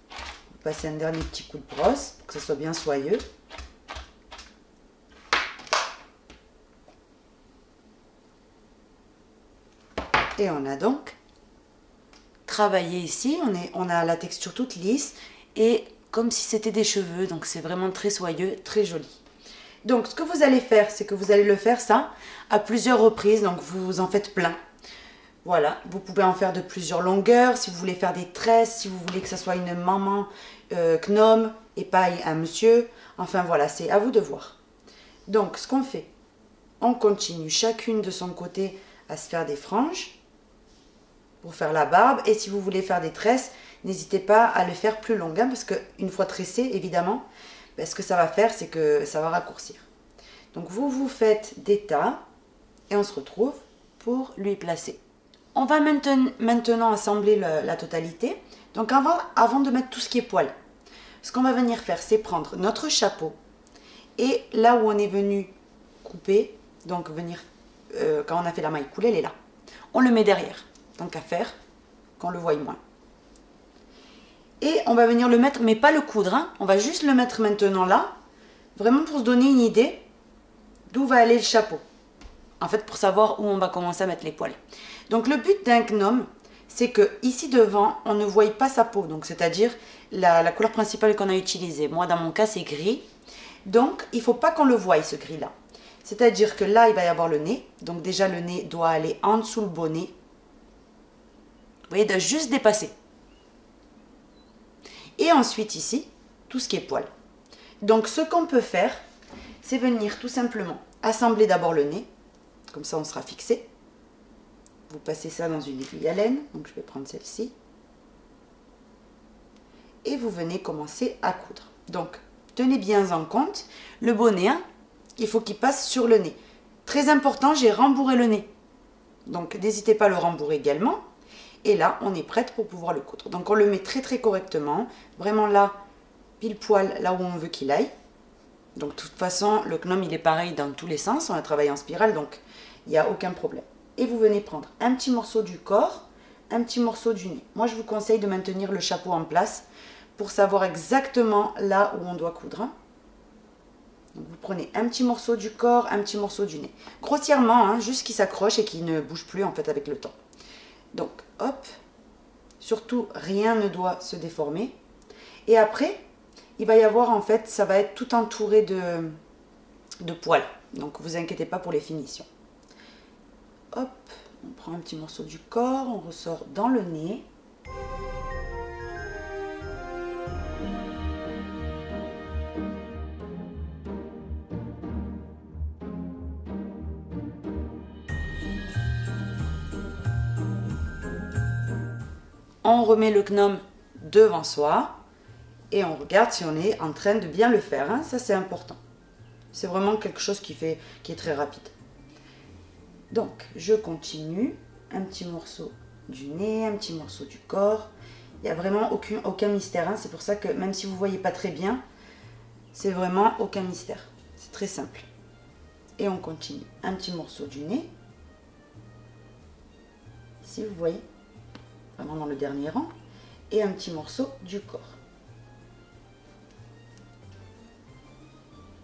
Vous passez un dernier petit coup de brosse pour que ça soit bien soyeux. Et on a donc travaillé ici. On a la texture toute lisse et comme si c'était des cheveux. Donc c'est vraiment très soyeux, très joli. Donc ce que vous allez faire, c'est que vous allez le faire ça à plusieurs reprises, donc vous en faites plein. Voilà, vous pouvez en faire de plusieurs longueurs, si vous voulez faire des tresses, si vous voulez que ça soit une maman gnome et pas un monsieur. Enfin voilà, c'est à vous de voir. Donc ce qu'on fait, on continue chacune de son côté à se faire des franges pour faire la barbe. Et si vous voulez faire des tresses, n'hésitez pas à le faire plus long, hein, parce qu'une fois tressé, évidemment, ben, ce que ça va faire, c'est que ça va raccourcir. Donc vous faites des tas et on se retrouve pour lui placer. On va maintenant assembler la totalité. Donc avant de mettre tout ce qui est poil, ce qu'on va venir faire, c'est prendre notre chapeau et là où on est venu couper, donc venir, quand on a fait la maille coulée, elle est là. On le met derrière, tant qu'à faire, qu'on le voie moins. Et on va venir le mettre, mais pas le coudre, hein. On va juste le mettre maintenant là, vraiment pour se donner une idée d'où va aller le chapeau. En fait, pour savoir où on va commencer à mettre les poils. Donc le but d'un gnome, c'est que ici devant, on ne voie pas sa peau. Donc c'est-à-dire la couleur principale qu'on a utilisée. Moi, dans mon cas, c'est gris. Donc, il ne faut pas qu'on le voie, ce gris-là. C'est-à-dire que là, il va y avoir le nez. Donc déjà, le nez doit aller en dessous le bonnet. Vous voyez, de juste dépasser. Et ensuite, ici, tout ce qui est poil. Donc, ce qu'on peut faire, c'est venir tout simplement assembler d'abord le nez. Comme ça, on sera fixé. Vous passez ça dans une aiguille à laine. Donc, je vais prendre celle-ci. Et vous venez commencer à coudre. Donc, tenez bien en compte, le bonnet, hein, il faut qu'il passe sur le nez. Très important, j'ai rembourré le nez. Donc, n'hésitez pas à le rembourrer également. Et là, on est prête pour pouvoir le coudre. Donc, on le met très très correctement. Vraiment là, pile poil, là où on veut qu'il aille. Donc, de toute façon, le gnome, il est pareil dans tous les sens. On a travaillé en spirale, donc il n'y a aucun problème. Et vous venez prendre un petit morceau du corps, un petit morceau du nez. Moi, je vous conseille de maintenir le chapeau en place pour savoir exactement là où on doit coudre. Hein. Donc, vous prenez un petit morceau du corps, un petit morceau du nez. Grossièrement, hein, juste qu'il s'accroche et qu'il ne bouge plus en fait avec le temps. Donc, hop, surtout rien ne doit se déformer. Et après, il va y avoir en fait, ça va être tout entouré de poils. Donc, vous inquiétez pas pour les finitions. Hop, on prend un petit morceau du corps, on ressort dans le nez. On remet le gnome devant soi et on regarde si on est en train de bien le faire. Hein. Ça, c'est important. C'est vraiment quelque chose qui est très rapide. Donc, je continue. Un petit morceau du nez, un petit morceau du corps. Il n'y a vraiment aucun mystère. Hein. C'est pour ça que même si vous ne voyez pas très bien, c'est vraiment aucun mystère. C'est très simple. Et on continue. Un petit morceau du nez. Ici, vous voyez. Vraiment dans le dernier rang, et un petit morceau du corps.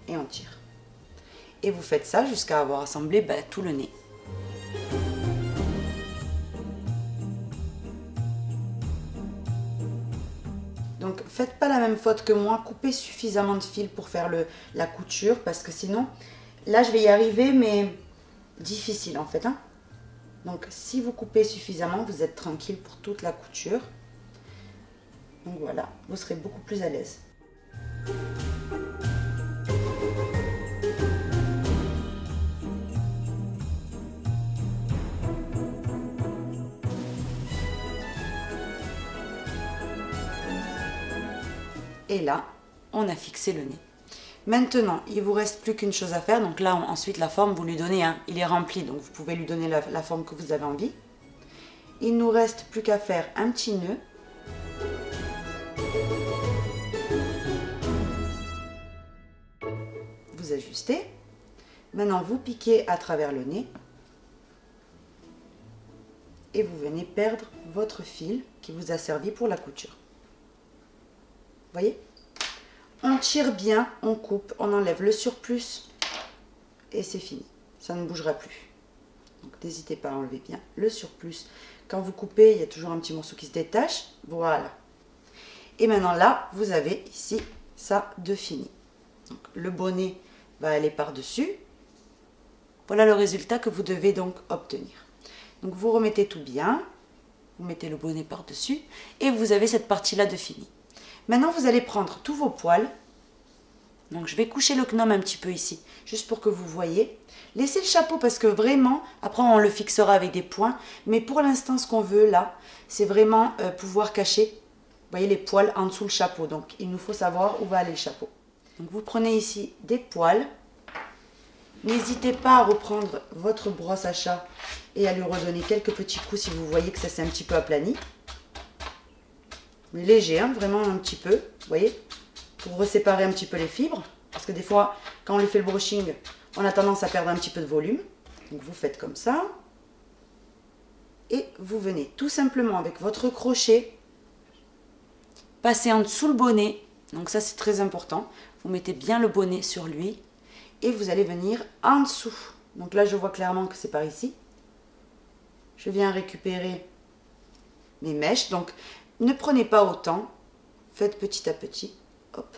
Et on tire. Et vous faites ça jusqu'à avoir assemblé tout le nez. Donc faites pas la même faute que moi, coupez suffisamment de fil pour faire la couture, parce que sinon, là je vais y arriver, mais difficile en fait. Hein. Donc, si vous coupez suffisamment, vous êtes tranquille pour toute la couture. Donc voilà, vous serez beaucoup plus à l'aise. Et là, on a fixé le nez. Maintenant, il ne vous reste plus qu'une chose à faire. Donc là, ensuite, la forme, vous lui donnez, hein, il est rempli, donc vous pouvez lui donner la forme que vous avez envie. Il ne nous reste plus qu'à faire un petit nœud. Vous ajustez. Maintenant, vous piquez à travers le nez. Et vous venez perdre votre fil qui vous a servi pour la couture. Vous voyez ? On tire bien, on coupe, on enlève le surplus et c'est fini. Ça ne bougera plus. Donc n'hésitez pas à enlever bien le surplus. Quand vous coupez, il y a toujours un petit morceau qui se détache. Voilà. Et maintenant là, vous avez ici ça de fini. Donc, le bonnet va aller par-dessus. Voilà le résultat que vous devez donc obtenir. Donc vous remettez tout bien, vous mettez le bonnet par-dessus et vous avez cette partie-là de fini. Maintenant vous allez prendre tous vos poils. Donc je vais coucher le gnome un petit peu ici, juste pour que vous voyez. Laissez le chapeau parce que vraiment, après on le fixera avec des points, mais pour l'instant ce qu'on veut là, c'est vraiment pouvoir cacher, vous voyez les poils en dessous le chapeau. Donc il nous faut savoir où va aller le chapeau. Donc vous prenez ici des poils. N'hésitez pas à reprendre votre brosse à chat et à lui redonner quelques petits coups si vous voyez que ça s'est un petit peu aplani. Mais léger, hein, vraiment un petit peu, vous voyez, pour séparer un petit peu les fibres. Parce que des fois, quand on lui fait le brushing, on a tendance à perdre un petit peu de volume. Donc vous faites comme ça. Et vous venez tout simplement avec votre crochet passer en dessous le bonnet. Donc ça c'est très important. Vous mettez bien le bonnet sur lui. Et vous allez venir en dessous. Donc là, je vois clairement que c'est par ici. Je viens récupérer mes mèches. Donc, ne prenez pas autant. Faites petit à petit. Hop.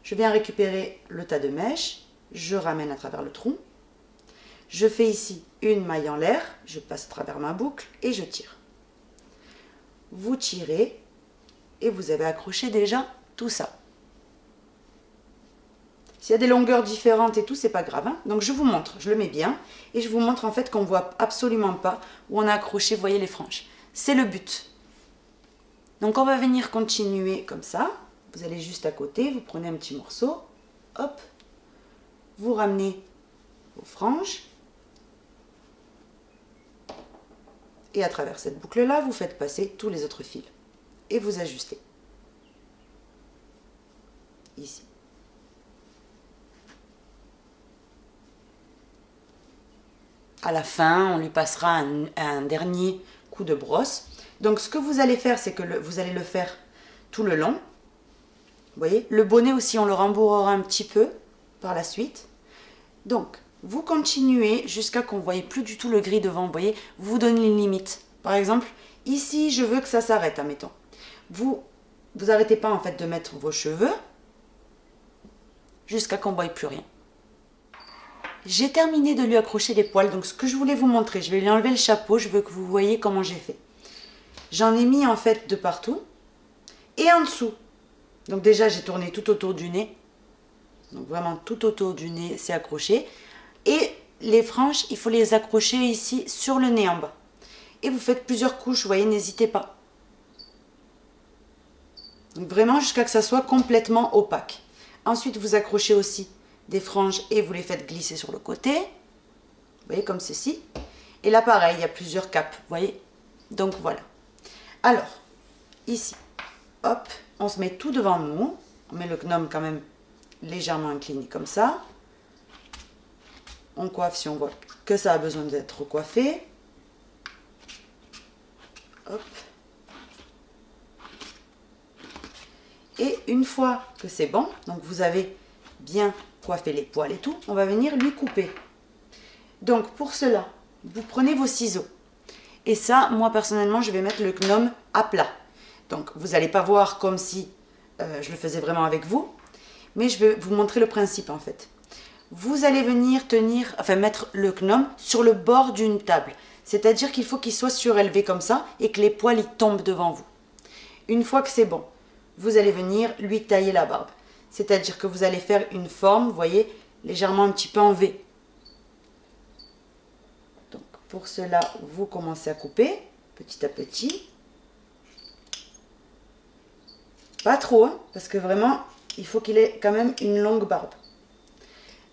Je viens récupérer le tas de mèches. Je ramène à travers le trou. Je fais ici une maille en l'air. Je passe à travers ma boucle et je tire. Vous tirez et vous avez accroché déjà tout ça. S'il y a des longueurs différentes et tout, c'est pas grave. Hein. Donc je vous montre, je le mets bien. Et je vous montre en fait qu'on voit absolument pas où on a accroché, vous voyez les franges. C'est le but. Donc on va venir continuer comme ça. Vous allez juste à côté, vous prenez un petit morceau. Hop. Vous ramenez vos franges. Et à travers cette boucle-là, vous faites passer tous les autres fils. Et vous ajustez. Ici. À la fin, on lui passera un dernier coup de brosse. Donc ce que vous allez faire, c'est que vous allez le faire tout le long. Vous voyez, le bonnet aussi, on le rembourrera un petit peu par la suite. Donc, vous continuez jusqu'à qu'on ne voyez plus du tout le gris devant. Vous voyez, vous donnez une limite. Par exemple, ici, je veux que ça s'arrête, admettons. Vous arrêtez pas en fait de mettre vos cheveux jusqu'à qu'on ne voie plus rien. J'ai terminé de lui accrocher les poils, donc ce que je voulais vous montrer, je vais lui enlever le chapeau, je veux que vous voyez comment j'ai fait. J'en ai mis en fait de partout et en dessous. Donc déjà j'ai tourné tout autour du nez, donc vraiment tout autour du nez c'est accroché. Et les franges, il faut les accrocher ici sur le nez en bas. Et vous faites plusieurs couches, vous voyez, n'hésitez pas. Donc vraiment jusqu'à que ça soit complètement opaque. Ensuite vous accrochez aussi des franges et vous les faites glisser sur le côté. Vous voyez, comme ceci. Et là, pareil, il y a plusieurs capes, vous voyez. Donc, voilà. Alors, ici, hop, on se met tout devant nous. On met le gnome quand même légèrement incliné comme ça. On coiffe si on voit que ça a besoin d'être coiffé. Hop. Et une fois que c'est bon, donc vous avez bien coiffer les poils et tout, on va venir lui couper. Donc pour cela, vous prenez vos ciseaux. Et ça, moi personnellement, je vais mettre le gnome à plat. Donc vous n'allez pas voir comme si je le faisais vraiment avec vous, mais je vais vous montrer le principe en fait. Vous allez venir mettre le gnome sur le bord d'une table. C'est-à-dire qu'il faut qu'il soit surélevé comme ça et que les poils ils tombent devant vous. Une fois que c'est bon, vous allez venir lui tailler la barbe. C'est-à-dire que vous allez faire une forme, vous voyez, légèrement un petit peu en V. Donc, pour cela, vous commencez à couper, petit à petit. Pas trop, hein, parce que vraiment, il faut qu'il ait quand même une longue barbe.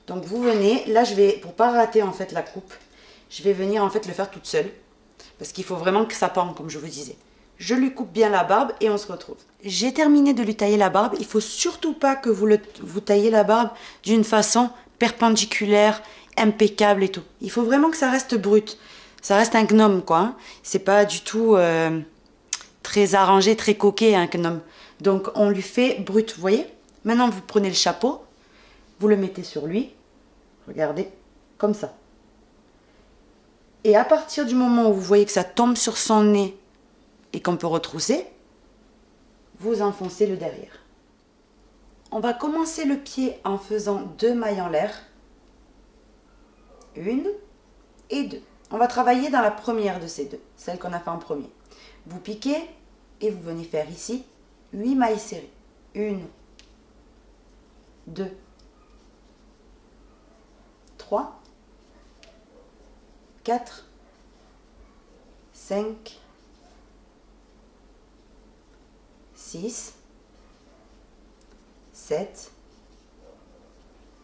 Donc, vous venez, là, je vais, pour pas rater en fait la coupe, je vais venir en fait le faire toute seule. Parce qu'il faut vraiment que ça pende, comme je vous disais. Je lui coupe bien la barbe et on se retrouve. J'ai terminé de lui tailler la barbe. Il ne faut surtout pas que vous taillez la barbe d'une façon perpendiculaire, impeccable et tout. Il faut vraiment que ça reste brut. Ça reste un gnome, quoi. Hein. C'est pas du tout très arrangé, très coquet, un gnome. Donc, on lui fait brut, vous voyez. Maintenant, vous prenez le chapeau, vous le mettez sur lui. Regardez, comme ça. Et à partir du moment où vous voyez que ça tombe sur son nez, et qu'on peut retrousser, vous enfoncez le derrière. On va commencer le pied en faisant 2 mailles en l'air. 1 et 2. On va travailler dans la première de ces deux, celle qu'on a fait en premier. Vous piquez et vous venez faire ici 8 mailles serrées. 1, 2, 3, 4, 5, 6, 7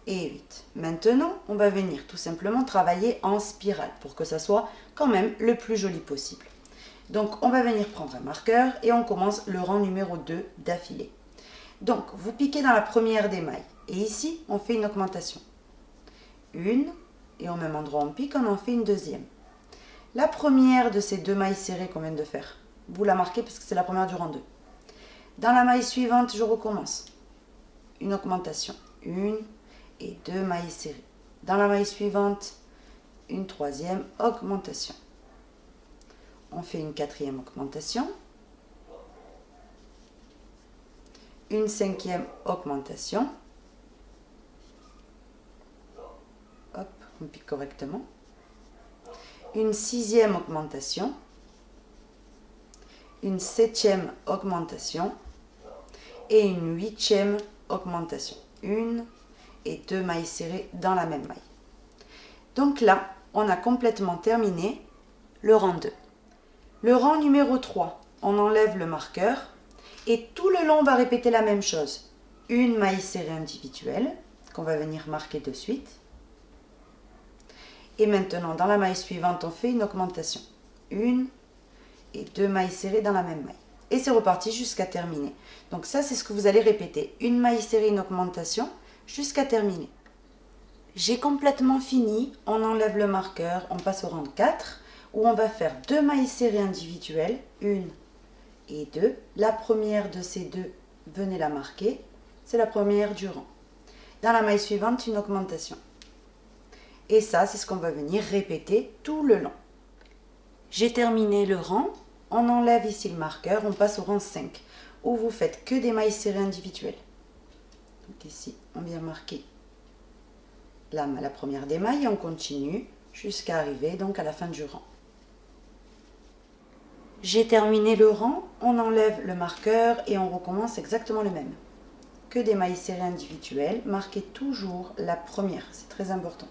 et 8. Maintenant, on va venir tout simplement travailler en spirale pour que ça soit quand même le plus joli possible. Donc, on va venir prendre un marqueur et on commence le rang numéro 2 d'affilée. Donc, vous piquez dans la première des mailles et ici, on fait une augmentation. Une, et au même endroit on pique, on en fait une deuxième. La première de ces 2 mailles serrées qu'on vient de faire, vous la marquez parce que c'est la première du rang 2. Dans la maille suivante, je recommence. Une augmentation. 1 et 2 mailles serrées. Dans la maille suivante, une troisième augmentation. On fait une quatrième augmentation. Une cinquième augmentation. Hop, on pique correctement. Une sixième augmentation. Une septième augmentation. Et une huitième augmentation. 1 et 2 mailles serrées dans la même maille. Donc là, on a complètement terminé le rang 2. Le rang numéro 3, on enlève le marqueur et tout le long on va répéter la même chose. Une maille serrée individuelle qu'on va venir marquer de suite. Et maintenant, dans la maille suivante, on fait une augmentation. 1 et 2 mailles serrées dans la même maille. Et c'est reparti jusqu'à terminer. Donc ça, c'est ce que vous allez répéter. Une maille serrée, une augmentation, jusqu'à terminer. J'ai complètement fini. On enlève le marqueur, on passe au rang 4, où on va faire 2 mailles serrées individuelles, 1 et 2. La première de ces deux, venez la marquer. C'est la première du rang. Dans la maille suivante, une augmentation. Et ça, c'est ce qu'on va venir répéter tout le long. J'ai terminé le rang. On enlève ici le marqueur, on passe au rang 5, où vous faites que des mailles serrées individuelles. Donc ici, on vient marquer la première des mailles et on continue jusqu'à arriver donc à la fin du rang. J'ai terminé le rang, on enlève le marqueur et on recommence exactement le même. Que des mailles serrées individuelles, marquez toujours la première, c'est très important.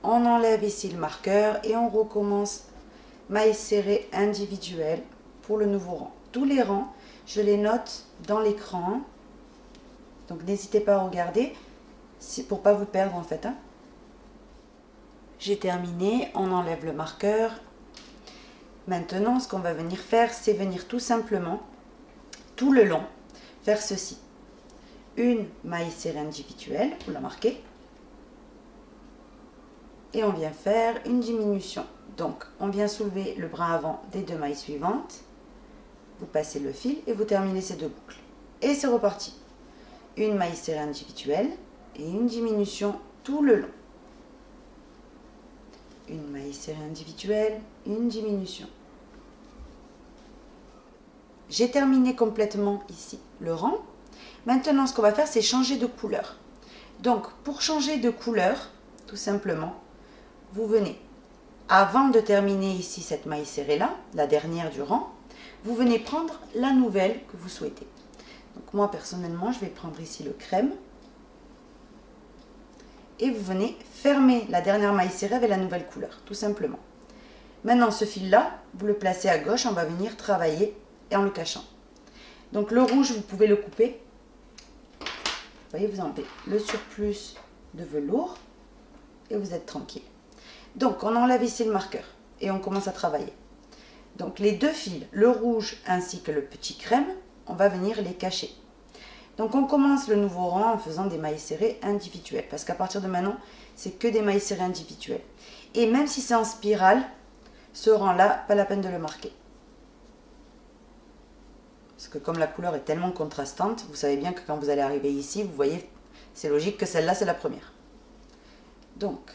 On enlève ici le marqueur et on recommence mailles serrées individuelles pour le nouveau rang. Tous les rangs, je les note dans l'écran. Donc n'hésitez pas à regarder pour ne pas vous perdre en fait. J'ai terminé, on enlève le marqueur. Maintenant, ce qu'on va venir faire, c'est venir tout simplement, tout le long, faire ceci. Une maille serrée individuelle, vous la marquez. Et on vient faire une diminution. Donc, on vient soulever le bras avant des 2 mailles suivantes. Vous passez le fil et vous terminez ces 2 boucles. Et c'est reparti. Une maille serrée individuelle et une diminution tout le long. Une maille serrée individuelle, une diminution. J'ai terminé complètement ici le rang. Maintenant, ce qu'on va faire, c'est changer de couleur. Donc, pour changer de couleur, tout simplement, vous venez, avant de terminer ici cette maille serrée là, la dernière du rang, vous venez prendre la nouvelle que vous souhaitez. Donc moi personnellement, je vais prendre ici le crème. Et vous venez fermer la dernière maille serrée avec la nouvelle couleur, tout simplement. Maintenant ce fil là, vous le placez à gauche, on va venir travailler et en le cachant. Donc le rouge, vous pouvez le couper. Vous voyez, vous enlevez le surplus de velours et vous êtes tranquille. Donc, on enlève ici le marqueur et on commence à travailler. Donc, les 2 fils, le rouge ainsi que le petit crème, on va venir les cacher. Donc, on commence le nouveau rang en faisant des mailles serrées individuelles. Parce qu'à partir de maintenant, c'est que des mailles serrées individuelles. Et même si c'est en spirale, ce rang-là, pas la peine de le marquer. Parce que comme la couleur est tellement contrastante, vous savez bien que quand vous allez arriver ici, vous voyez, c'est logique que celle-là, c'est la première. Donc,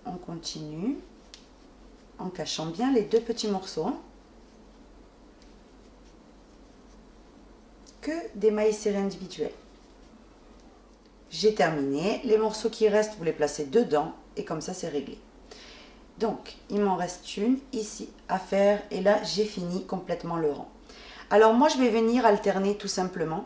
on continue en cachant bien les 2 petits morceaux. que des mailles serrées individuelles. J'ai terminé. Les morceaux qui restent, vous les placez dedans et comme ça, c'est réglé. Donc, il m'en reste une ici à faire et là, j'ai fini complètement le rang. Alors moi, je vais venir alterner tout simplement.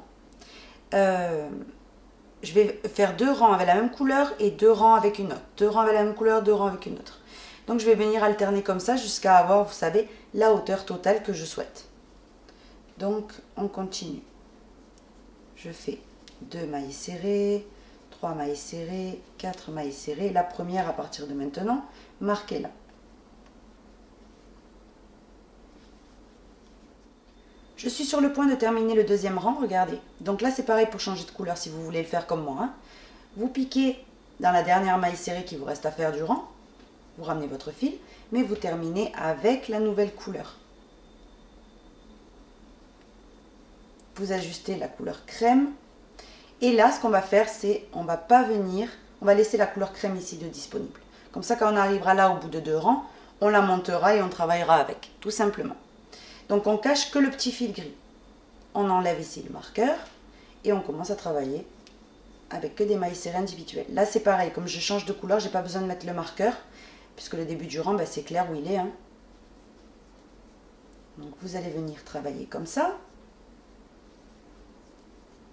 Je vais faire 2 rangs avec la même couleur et 2 rangs avec une autre. 2 rangs avec la même couleur, 2 rangs avec une autre. Donc je vais venir alterner comme ça jusqu'à avoir, vous savez, la hauteur totale que je souhaite. Donc on continue. Je fais 2 mailles serrées, 3 mailles serrées, 4 mailles serrées. La première à partir de maintenant, marquez-la. Je suis sur le point de terminer le deuxième rang, regardez. Donc là, c'est pareil pour changer de couleur si vous voulez le faire comme moi. Hein. Vous piquez dans la dernière maille serrée qui vous reste à faire du rang. Vous ramenez votre fil, mais vous terminez avec la nouvelle couleur. Vous ajustez la couleur crème. Et là, ce qu'on va faire, c'est, on va pas venir, on va laisser la couleur crème ici de disponible. Comme ça, quand on arrivera là au bout de 2 rangs, on la montera et on travaillera avec, tout simplement. Donc on cache que le petit fil gris. On enlève ici le marqueur et on commence à travailler avec que des mailles serrées individuelles. Là c'est pareil, comme je change de couleur, j'ai pas besoin de mettre le marqueur puisque le début du rang, ben, c'est clair où il est. Hein. Donc vous allez venir travailler comme ça.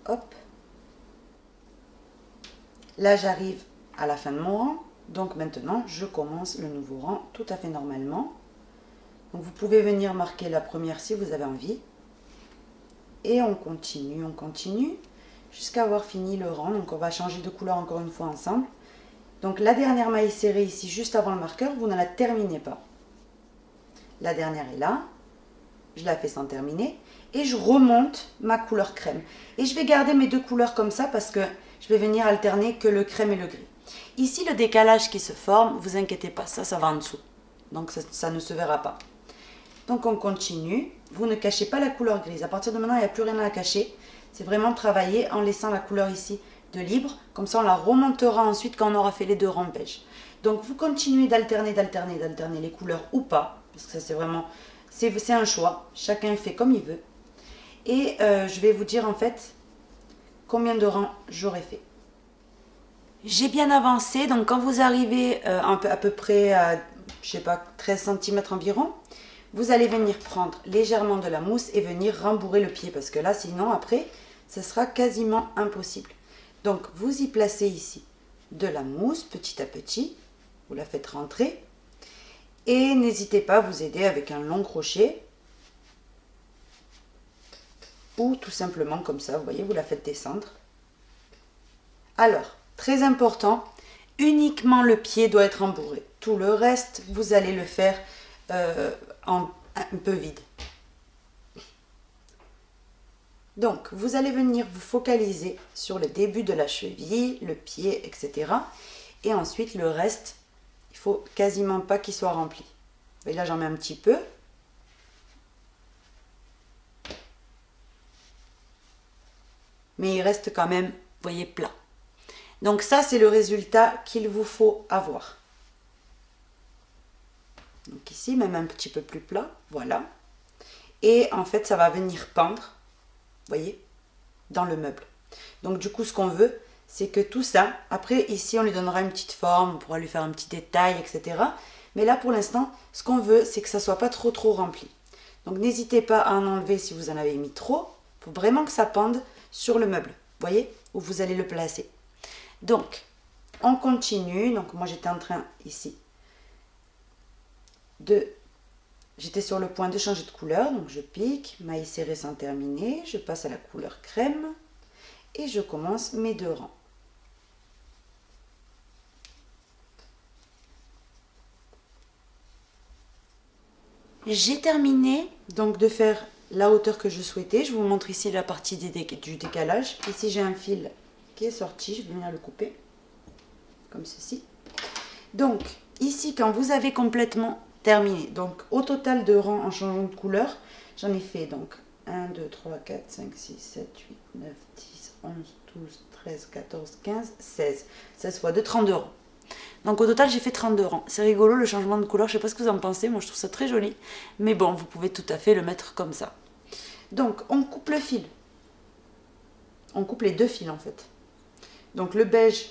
Hop. Là j'arrive à la fin de mon rang. Donc maintenant je commence le nouveau rang tout à fait normalement. Donc vous pouvez venir marquer la première si vous avez envie. Et on continue jusqu'à avoir fini le rang. Donc on va changer de couleur encore une fois ensemble. Donc la dernière maille serrée ici juste avant le marqueur, vous ne la terminez pas. La dernière est là. Je la fais sans terminer. Et je remonte ma couleur crème. Et je vais garder mes 2 couleurs comme ça parce que je vais venir alterner que le crème et le gris. Ici le décalage qui se forme, vous inquiétez pas, ça va en dessous. Donc ça ne se verra pas. Donc on continue, vous ne cachez pas la couleur grise, à partir de maintenant il n'y a plus rien à cacher, c'est vraiment travailler en laissant la couleur ici de libre, comme ça on la remontera ensuite quand on aura fait les 2 rangs beige. Donc vous continuez d'alterner les couleurs ou pas, parce que ça c'est vraiment, c'est un choix, chacun fait comme il veut. Et je vais vous dire en fait combien de rangs j'aurai fait. J'ai bien avancé, donc quand vous arrivez à peu près à, je sais pas, 13 cm environ, vous allez venir prendre légèrement de la mousse et venir rembourrer le pied parce que là, sinon, après, ce sera quasiment impossible. Donc, vous y placez ici de la mousse petit à petit. Vous la faites rentrer. Et n'hésitez pas à vous aider avec un long crochet. Ou tout simplement comme ça, vous voyez, vous la faites descendre. Alors, très important, uniquement le pied doit être rembourré. Tout le reste, vous allez le faire un peu vide. Donc, vous allez venir vous focaliser sur le début de la cheville, le pied, etc. Et ensuite, le reste, il faut quasiment pas qu'il soit rempli. Et là, j'en mets un petit peu. Mais il reste quand même, vous voyez, plat. Donc ça, c'est le résultat qu'il vous faut avoir. Donc ici, même un petit peu plus plat, voilà. Et en fait, ça va venir pendre, vous voyez, dans le meuble. Donc du coup, ce qu'on veut, c'est que tout ça, après ici, on lui donnera une petite forme, on pourra lui faire un petit détail, etc. Mais là, pour l'instant, ce qu'on veut, c'est que ça ne soit pas trop rempli. Donc n'hésitez pas à en enlever si vous en avez mis trop. Il faut vraiment que ça pende sur le meuble, vous voyez, où vous allez le placer. Donc, on continue. Donc moi, j'étais en train ici j'étais sur le point de changer de couleur, donc je pique, maille serrée sans terminer, je passe à la couleur crème et je commence mes 2 rangs. J'ai terminé donc de faire la hauteur que je souhaitais. Je vous montre ici la partie du décalage. Ici j'ai un fil qui est sorti, je vais venir le couper comme ceci. Donc ici, quand vous avez complètement terminé, donc au total de rangs en changeant de couleur, j'en ai fait donc 1, 2, 3, 4, 5, 6, 7, 8, 9, 10, 11, 12, 13, 14, 15, 16. 16 fois 2, 32 rangs. Donc au total, j'ai fait 32 rangs. C'est rigolo le changement de couleur, je ne sais pas ce que vous en pensez, moi je trouve ça très joli. Mais bon, vous pouvez tout à fait le mettre comme ça. Donc on coupe le fil on coupe les deux fils en fait. Donc le beige,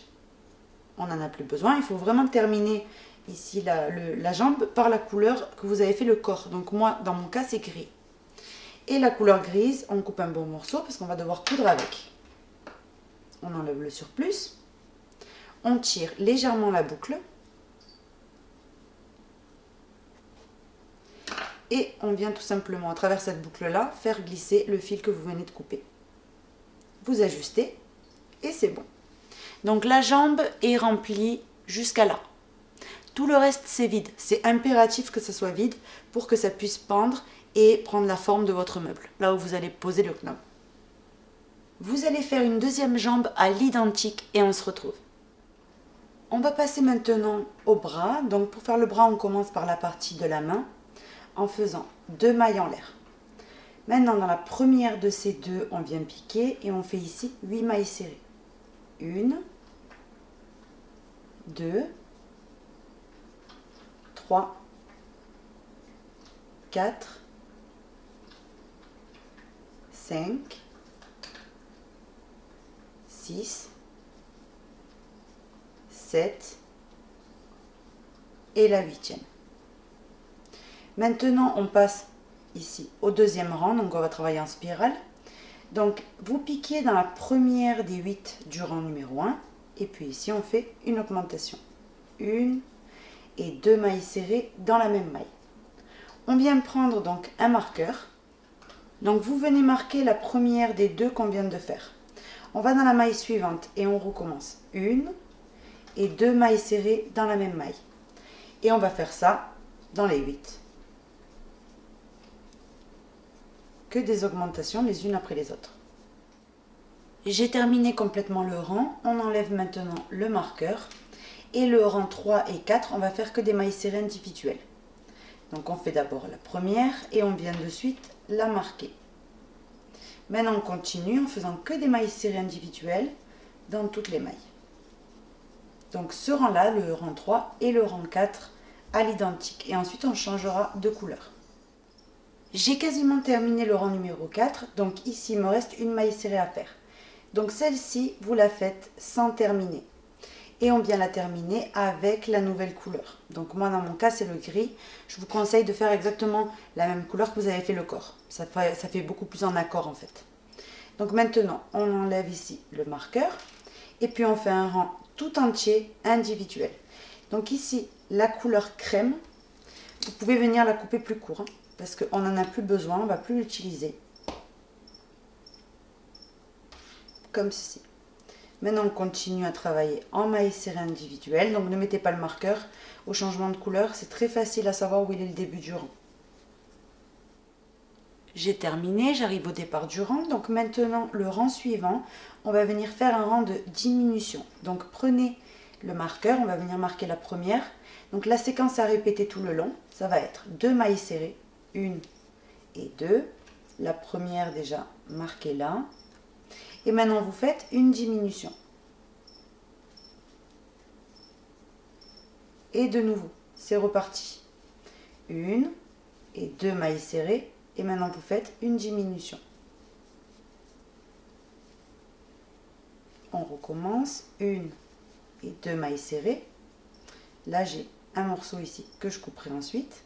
on n'en a plus besoin. Il faut vraiment terminer ici la jambe par la couleur que vous avez fait le corps. Donc moi, dans mon cas, c'est gris. Et la couleur grise, on coupe un bon morceau parce qu'on va devoir coudre avec. On enlève le surplus. On tire légèrement la boucle. Et on vient tout simplement, à travers cette boucle-là, faire glisser le fil que vous venez de couper. Vous ajustez et c'est bon. Donc la jambe est remplie jusqu'à là. Tout le reste, c'est vide. C'est impératif que ça soit vide pour que ça puisse pendre et prendre la forme de votre meuble, là où vous allez poser le knob. Vous allez faire une deuxième jambe à l'identique et on se retrouve. On va passer maintenant au bras. Donc pour faire le bras, on commence par la partie de la main en faisant 2 mailles en l'air. Maintenant, dans la première de ces deux, on vient piquer et on fait ici 8 mailles serrées. 1, 2, 3, 4, 5, 6, 7 et la 8e. Maintenant, on passe ici au deuxième rang, donc on va travailler en spirale. Donc, vous piquez dans la première des 8 du rang numéro 1, et puis ici, on fait une augmentation. 1 et 2 mailles serrées dans la même maille. On vient prendre donc un marqueur. Donc, vous venez marquer la première des deux qu'on vient de faire. On va dans la maille suivante et on recommence. 1 et 2 mailles serrées dans la même maille. Et on va faire ça dans les 8. Que des augmentations les unes après les autres. J'ai terminé complètement le rang. On enlève maintenant le marqueur. Et le rang 3 et 4, on va faire que des mailles serrées individuelles. Donc on fait d'abord la première et on vient de suite la marquer. Maintenant on continue en faisant que des mailles serrées individuelles dans toutes les mailles. Donc ce rang-là, le rang 3 et le rang 4 à l'identique. Et ensuite on changera de couleur. J'ai quasiment terminé le rang numéro 4, donc ici il me reste une maille serrée à faire. Donc celle-ci, vous la faites sans terminer. Et on vient la terminer avec la nouvelle couleur. Donc moi dans mon cas c'est le gris. Je vous conseille de faire exactement la même couleur que vous avez fait le corps. Ça fait beaucoup plus en accord en fait. Donc maintenant on enlève ici le marqueur. Et puis on fait un rang tout entier individuel. Donc ici la couleur crème, vous pouvez venir la couper plus court. Parce qu'on n'en a plus besoin, on ne va plus l'utiliser. Comme ceci. Maintenant, on continue à travailler en mailles serrées individuelles. Donc, ne mettez pas le marqueur au changement de couleur. C'est très facile à savoir où il est le début du rang. J'ai terminé, j'arrive au départ du rang. Donc, maintenant, le rang suivant, on va venir faire un rang de diminution. Donc, prenez le marqueur, on va venir marquer la première. Donc, la séquence à répéter tout le long, ça va être 2 mailles serrées. 1 et 2, la première déjà marquée là, et maintenant vous faites une diminution, et de nouveau c'est reparti, 1 et 2 mailles serrées, et maintenant vous faites une diminution, on recommence, 1 et 2 mailles serrées, là j'ai un morceau ici que je couperai ensuite,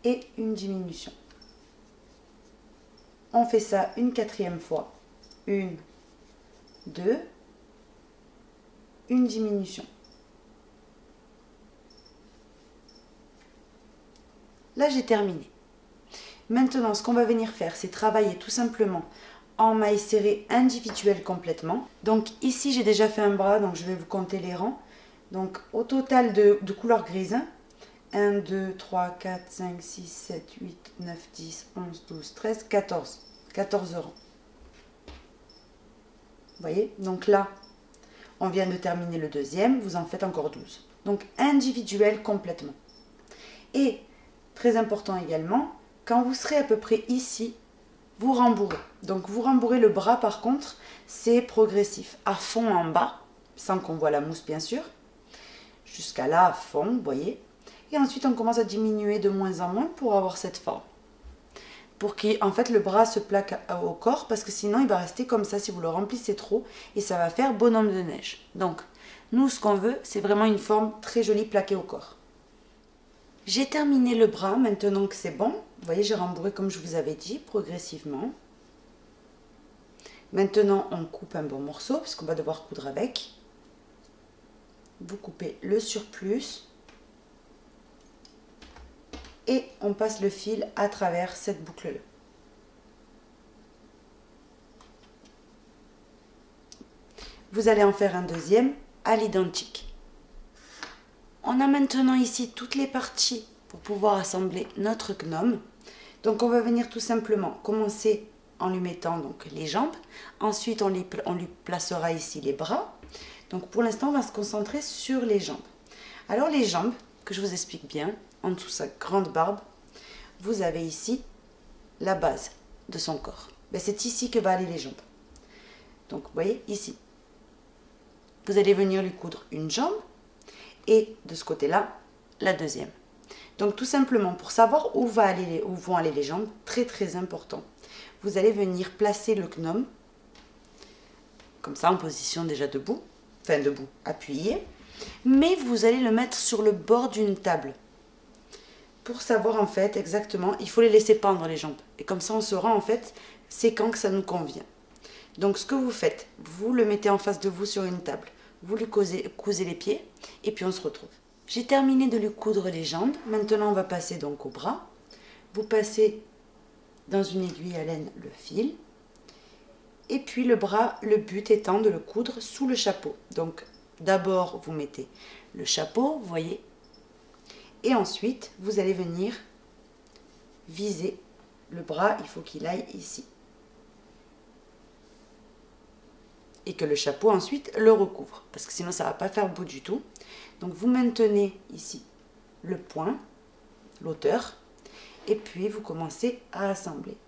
et une diminution. On fait ça une 4e fois. 1, 2, une diminution. Là, j'ai terminé. Maintenant, ce qu'on va venir faire, c'est travailler tout simplement en mailles serrées individuelles complètement. Donc ici, j'ai déjà fait un bras, donc je vais vous compter les rangs. Donc au total de couleur grise, 1, 2, 3, 4, 5, 6, 7, 8, 9, 10, 11, 12, 13, 14. 14 rangs. Vous voyez? Donc là, on vient de terminer le deuxième, vous en faites encore 12. Donc individuel complètement. Et, très important également, quand vous serez à peu près ici, vous rembourrez. Donc vous rembourrez le bras par contre, c'est progressif. À fond en bas, sans qu'on voit la mousse bien sûr. Jusqu'à là, à fond, vous voyez. Et ensuite, on commence à diminuer de moins en moins pour avoir cette forme. pour qu'en fait le bras se plaque au corps, parce que sinon il va rester comme ça si vous le remplissez trop et ça va faire bonhomme de neige. Donc nous ce qu'on veut, c'est vraiment une forme très jolie plaquée au corps. J'ai terminé le bras, maintenant que c'est bon, vous voyez j'ai rembourré comme je vous avais dit, progressivement. Maintenant on coupe un bon morceau parce qu'on va devoir coudre avec. Vous coupez le surplus et on passe le fil à travers cette boucle-là. Vous allez en faire un deuxième à l'identique. On a maintenant ici toutes les parties pour pouvoir assembler notre gnome. Donc on va venir tout simplement commencer en lui mettant donc les jambes. Ensuite on lui placera ici les bras. Donc pour l'instant on va se concentrer sur les jambes. Alors les jambes, que je vous explique bien, en dessous de sa grande barbe, vous avez ici la base de son corps. C'est ici que vont aller les jambes. Donc vous voyez ici. Vous allez venir lui coudre une jambe et de ce côté-là, la deuxième. Donc tout simplement pour savoir où vont aller les jambes, très très important, vous allez venir placer le gnome, comme ça en position déjà debout, enfin debout, appuyé, mais vous allez le mettre sur le bord d'une table. Pour savoir en fait exactement, il faut les laisser pendre les jambes. Et comme ça on saura en fait, c'est quand que ça nous convient. Donc ce que vous faites, vous le mettez en face de vous sur une table. Vous lui cousez les pieds et puis on se retrouve. J'ai terminé de lui coudre les jambes. Maintenant on va passer donc au bras. Vous passez dans une aiguille à laine le fil. Et puis le bras, le but étant de le coudre sous le chapeau. Donc d'abord vous mettez le chapeau, vous voyez. Et ensuite, vous allez venir viser le bras, il faut qu'il aille ici. Et que le chapeau ensuite le recouvre, parce que sinon ça ne va pas faire beau du tout. Donc vous maintenez ici le point, l'auteur, et puis vous commencez à assembler.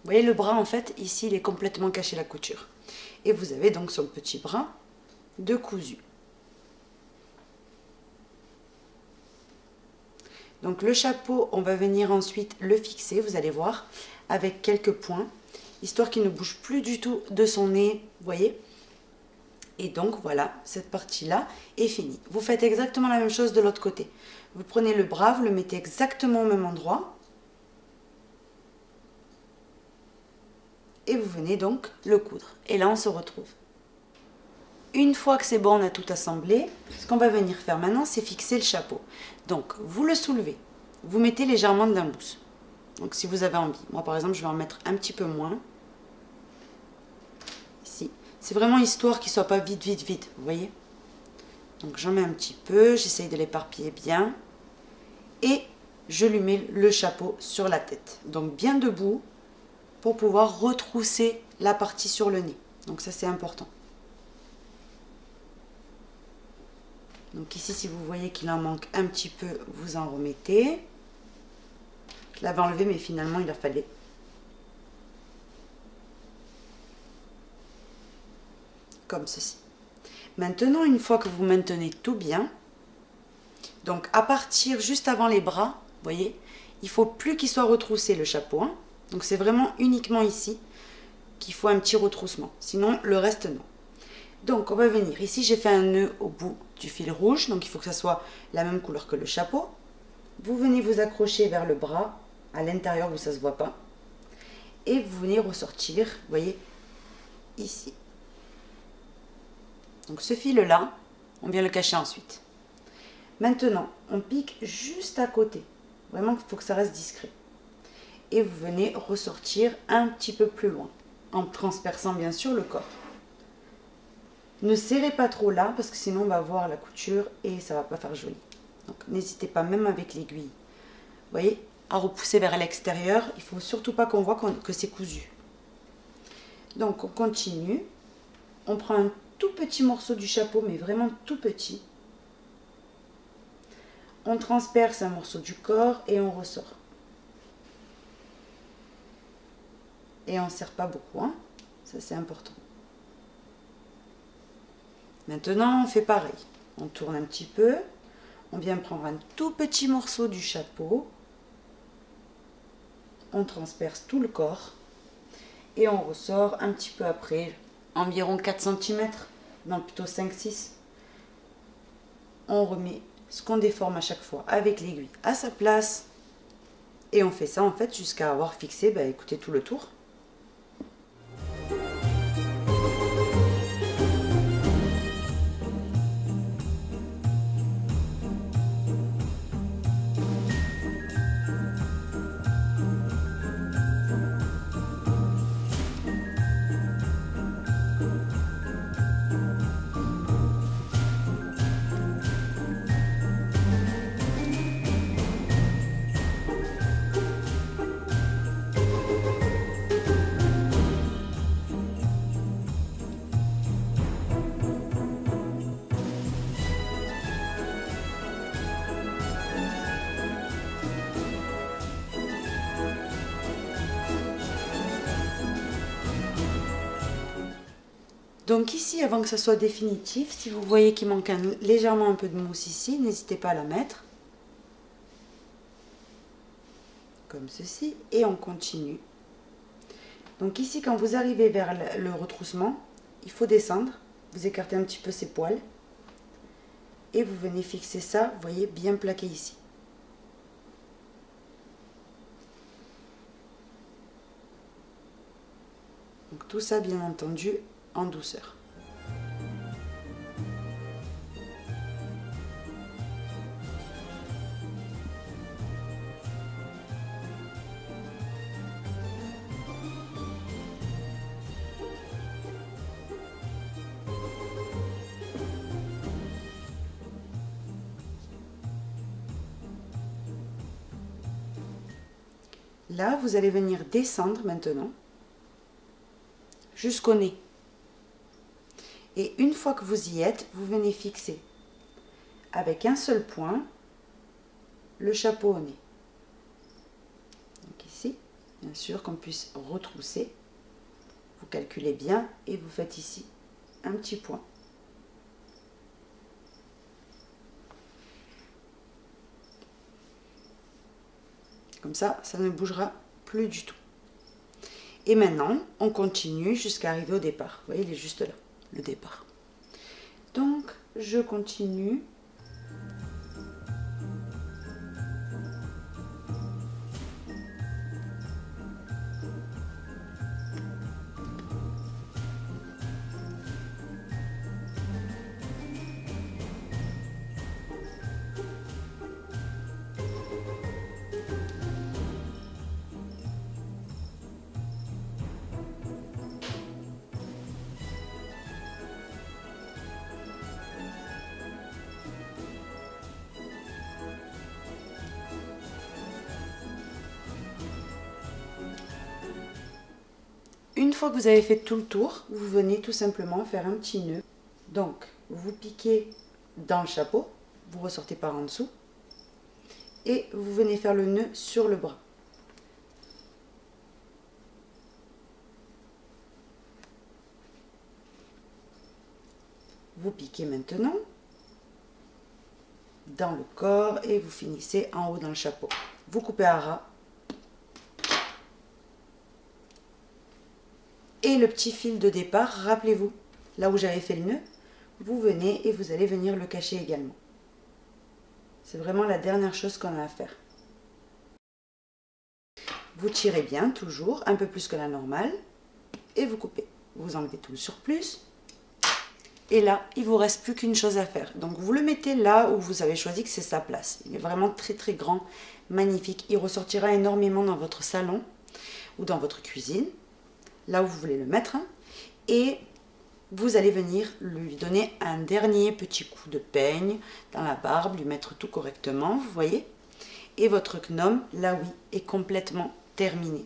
Vous voyez le bras en fait, ici il est complètement caché la couture. Et vous avez donc son petit bras de cousu. Donc le chapeau, on va venir ensuite le fixer, vous allez voir, avec quelques points, histoire qu'il ne bouge plus du tout de son nez, vous voyez. Et donc voilà, cette partie-là est finie. Vous faites exactement la même chose de l'autre côté. Vous prenez le bras, vous le mettez exactement au même endroit. Et vous venez donc le coudre. Et là, on se retrouve. Une fois que c'est bon, on a tout assemblé. Ce qu'on va venir faire maintenant, c'est fixer le chapeau. Donc, vous le soulevez. Vous mettez légèrement de la mousse. Donc, si vous avez envie. Moi, par exemple, je vais en mettre un petit peu moins. Ici. C'est vraiment histoire qu'il ne soit pas vide, vous voyez. Donc, j'en mets un petit peu. J'essaye de l'éparpiller bien. Et je lui mets le chapeau sur la tête. Donc, bien debout, pour pouvoir retrousser la partie sur le nez. Donc ça c'est important. Donc ici si vous voyez qu'il en manque un petit peu, vous en remettez. Je l'avais enlevé mais finalement il en fallait. Comme ceci. Maintenant une fois que vous maintenez tout bien, donc à partir juste avant les bras, vous voyez, il ne faut plus qu'il soit retroussé le chapeau. Hein. Donc c'est vraiment uniquement ici qu'il faut un petit retroussement. Sinon le reste non. Donc on va venir. Ici j'ai fait un nœud au bout du fil rouge. Donc il faut que ça soit la même couleur que le chapeau. Vous venez vous accrocher vers le bras à l'intérieur où ça ne se voit pas. Et vous venez ressortir, vous voyez, ici. Donc ce fil là, on vient le cacher ensuite. Maintenant on pique juste à côté. Vraiment il faut que ça reste discret. Et vous venez ressortir un petit peu plus loin, en transperçant bien sûr le corps. Ne serrez pas trop là, parce que sinon on va voir la couture et ça va pas faire joli. Donc n'hésitez pas, même avec l'aiguille, vous voyez, à repousser vers l'extérieur. Il ne faut surtout pas qu'on voit que c'est cousu. Donc on continue. On prend un tout petit morceau du chapeau, mais vraiment tout petit. On transperce un morceau du corps et on ressort. Et on ne serre pas beaucoup, hein. Ça c'est important. Maintenant on fait pareil. On tourne un petit peu. On vient prendre un tout petit morceau du chapeau. On transperce tout le corps. Et on ressort un petit peu après, environ 4 cm. Non, plutôt 5-6. On remet ce qu'on déforme à chaque fois avec l'aiguille à sa place. Et on fait ça en fait jusqu'à avoir fixé, écoutez, tout le tour. Donc ici, avant que ça soit définitif, si vous voyez qu'il manque légèrement un peu de mousse ici, n'hésitez pas à la mettre. Comme ceci. Et on continue. Donc ici, quand vous arrivez vers le retroussement, il faut descendre. Vous écartez un petit peu ses poils. Et vous venez fixer ça, vous voyez, bien plaqué ici. Donc tout ça, bien entendu, en douceur. Là, vous allez venir descendre maintenant jusqu'au nez. Et une fois que vous y êtes, vous venez fixer avec un seul point le chapeau au nez. Donc ici, bien sûr qu'on puisse retrousser. Vous calculez bien et vous faites ici un petit point. Comme ça ne bougera plus du tout. Et maintenant, on continue jusqu'à arriver au départ. Vous voyez, il est juste là, le départ. Donc, je continue. Une fois que vous avez fait tout le tour, vous venez tout simplement faire un petit nœud. Donc, vous piquez dans le chapeau, vous ressortez par en dessous et vous venez faire le nœud sur le bras. Vous piquez maintenant dans le corps et vous finissez en haut dans le chapeau. Vous coupez à ras. Et le petit fil de départ, rappelez-vous, là où j'avais fait le nœud, vous venez et vous allez venir le cacher également. C'est vraiment la dernière chose qu'on a à faire. Vous tirez bien, toujours, un peu plus que la normale, et vous coupez. Vous enlevez tout le surplus. Et là, il ne vous reste plus qu'une chose à faire. Donc vous le mettez là où vous avez choisi que c'est sa place. Il est vraiment très très grand, magnifique. Il ressortira énormément dans votre salon ou dans votre cuisine, là où vous voulez le mettre. Et vous allez venir lui donner un dernier petit coup de peigne dans la barbe, lui mettre tout correctement, vous voyez. Et votre gnome, là oui, est complètement terminé.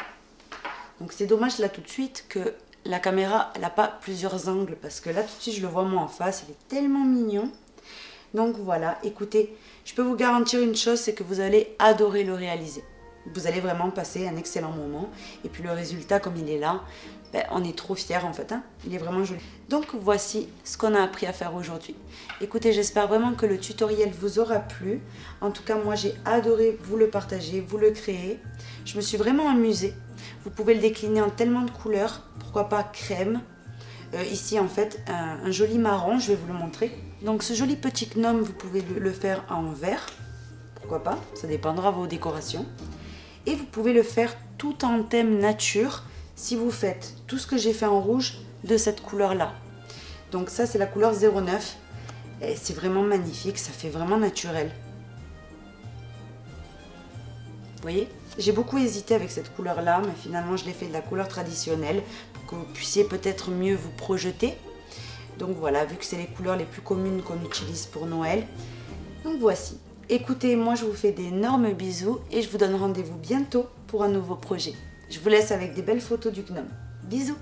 Donc c'est dommage là tout de suite que la caméra, elle n'a pas plusieurs angles, parce que là tout de suite je le vois moi en face, il est tellement mignon. Donc voilà, écoutez, je peux vous garantir une chose, c'est que vous allez adorer le réaliser. Vous allez vraiment passer un excellent moment. Et puis le résultat, comme il est là, ben, on est trop fiers en fait. Hein, il est vraiment joli. Donc voici ce qu'on a appris à faire aujourd'hui. Écoutez, j'espère vraiment que le tutoriel vous aura plu. En tout cas, moi j'ai adoré vous le partager, vous le créer. Je me suis vraiment amusée. Vous pouvez le décliner en tellement de couleurs. Pourquoi pas crème. Ici en fait un joli marron, je vais vous le montrer. Donc ce joli petit gnome, vous pouvez le faire en vert, pourquoi pas, ça dépendra de vos décorations. Et vous pouvez le faire tout en thème nature, si vous faites tout ce que j'ai fait en rouge de cette couleur là. Donc ça c'est la couleur 09, et c'est vraiment magnifique, ça fait vraiment naturel. Vous voyez, j'ai beaucoup hésité avec cette couleur là, mais finalement je l'ai fait de la couleur traditionnelle, pour que vous puissiez peut-être mieux vous projeter. Donc voilà, vu que c'est les couleurs les plus communes qu'on utilise pour Noël. Donc voici. Écoutez, moi je vous fais d'énormes bisous et je vous donne rendez-vous bientôt pour un nouveau projet. Je vous laisse avec des belles photos du gnome. Bisous!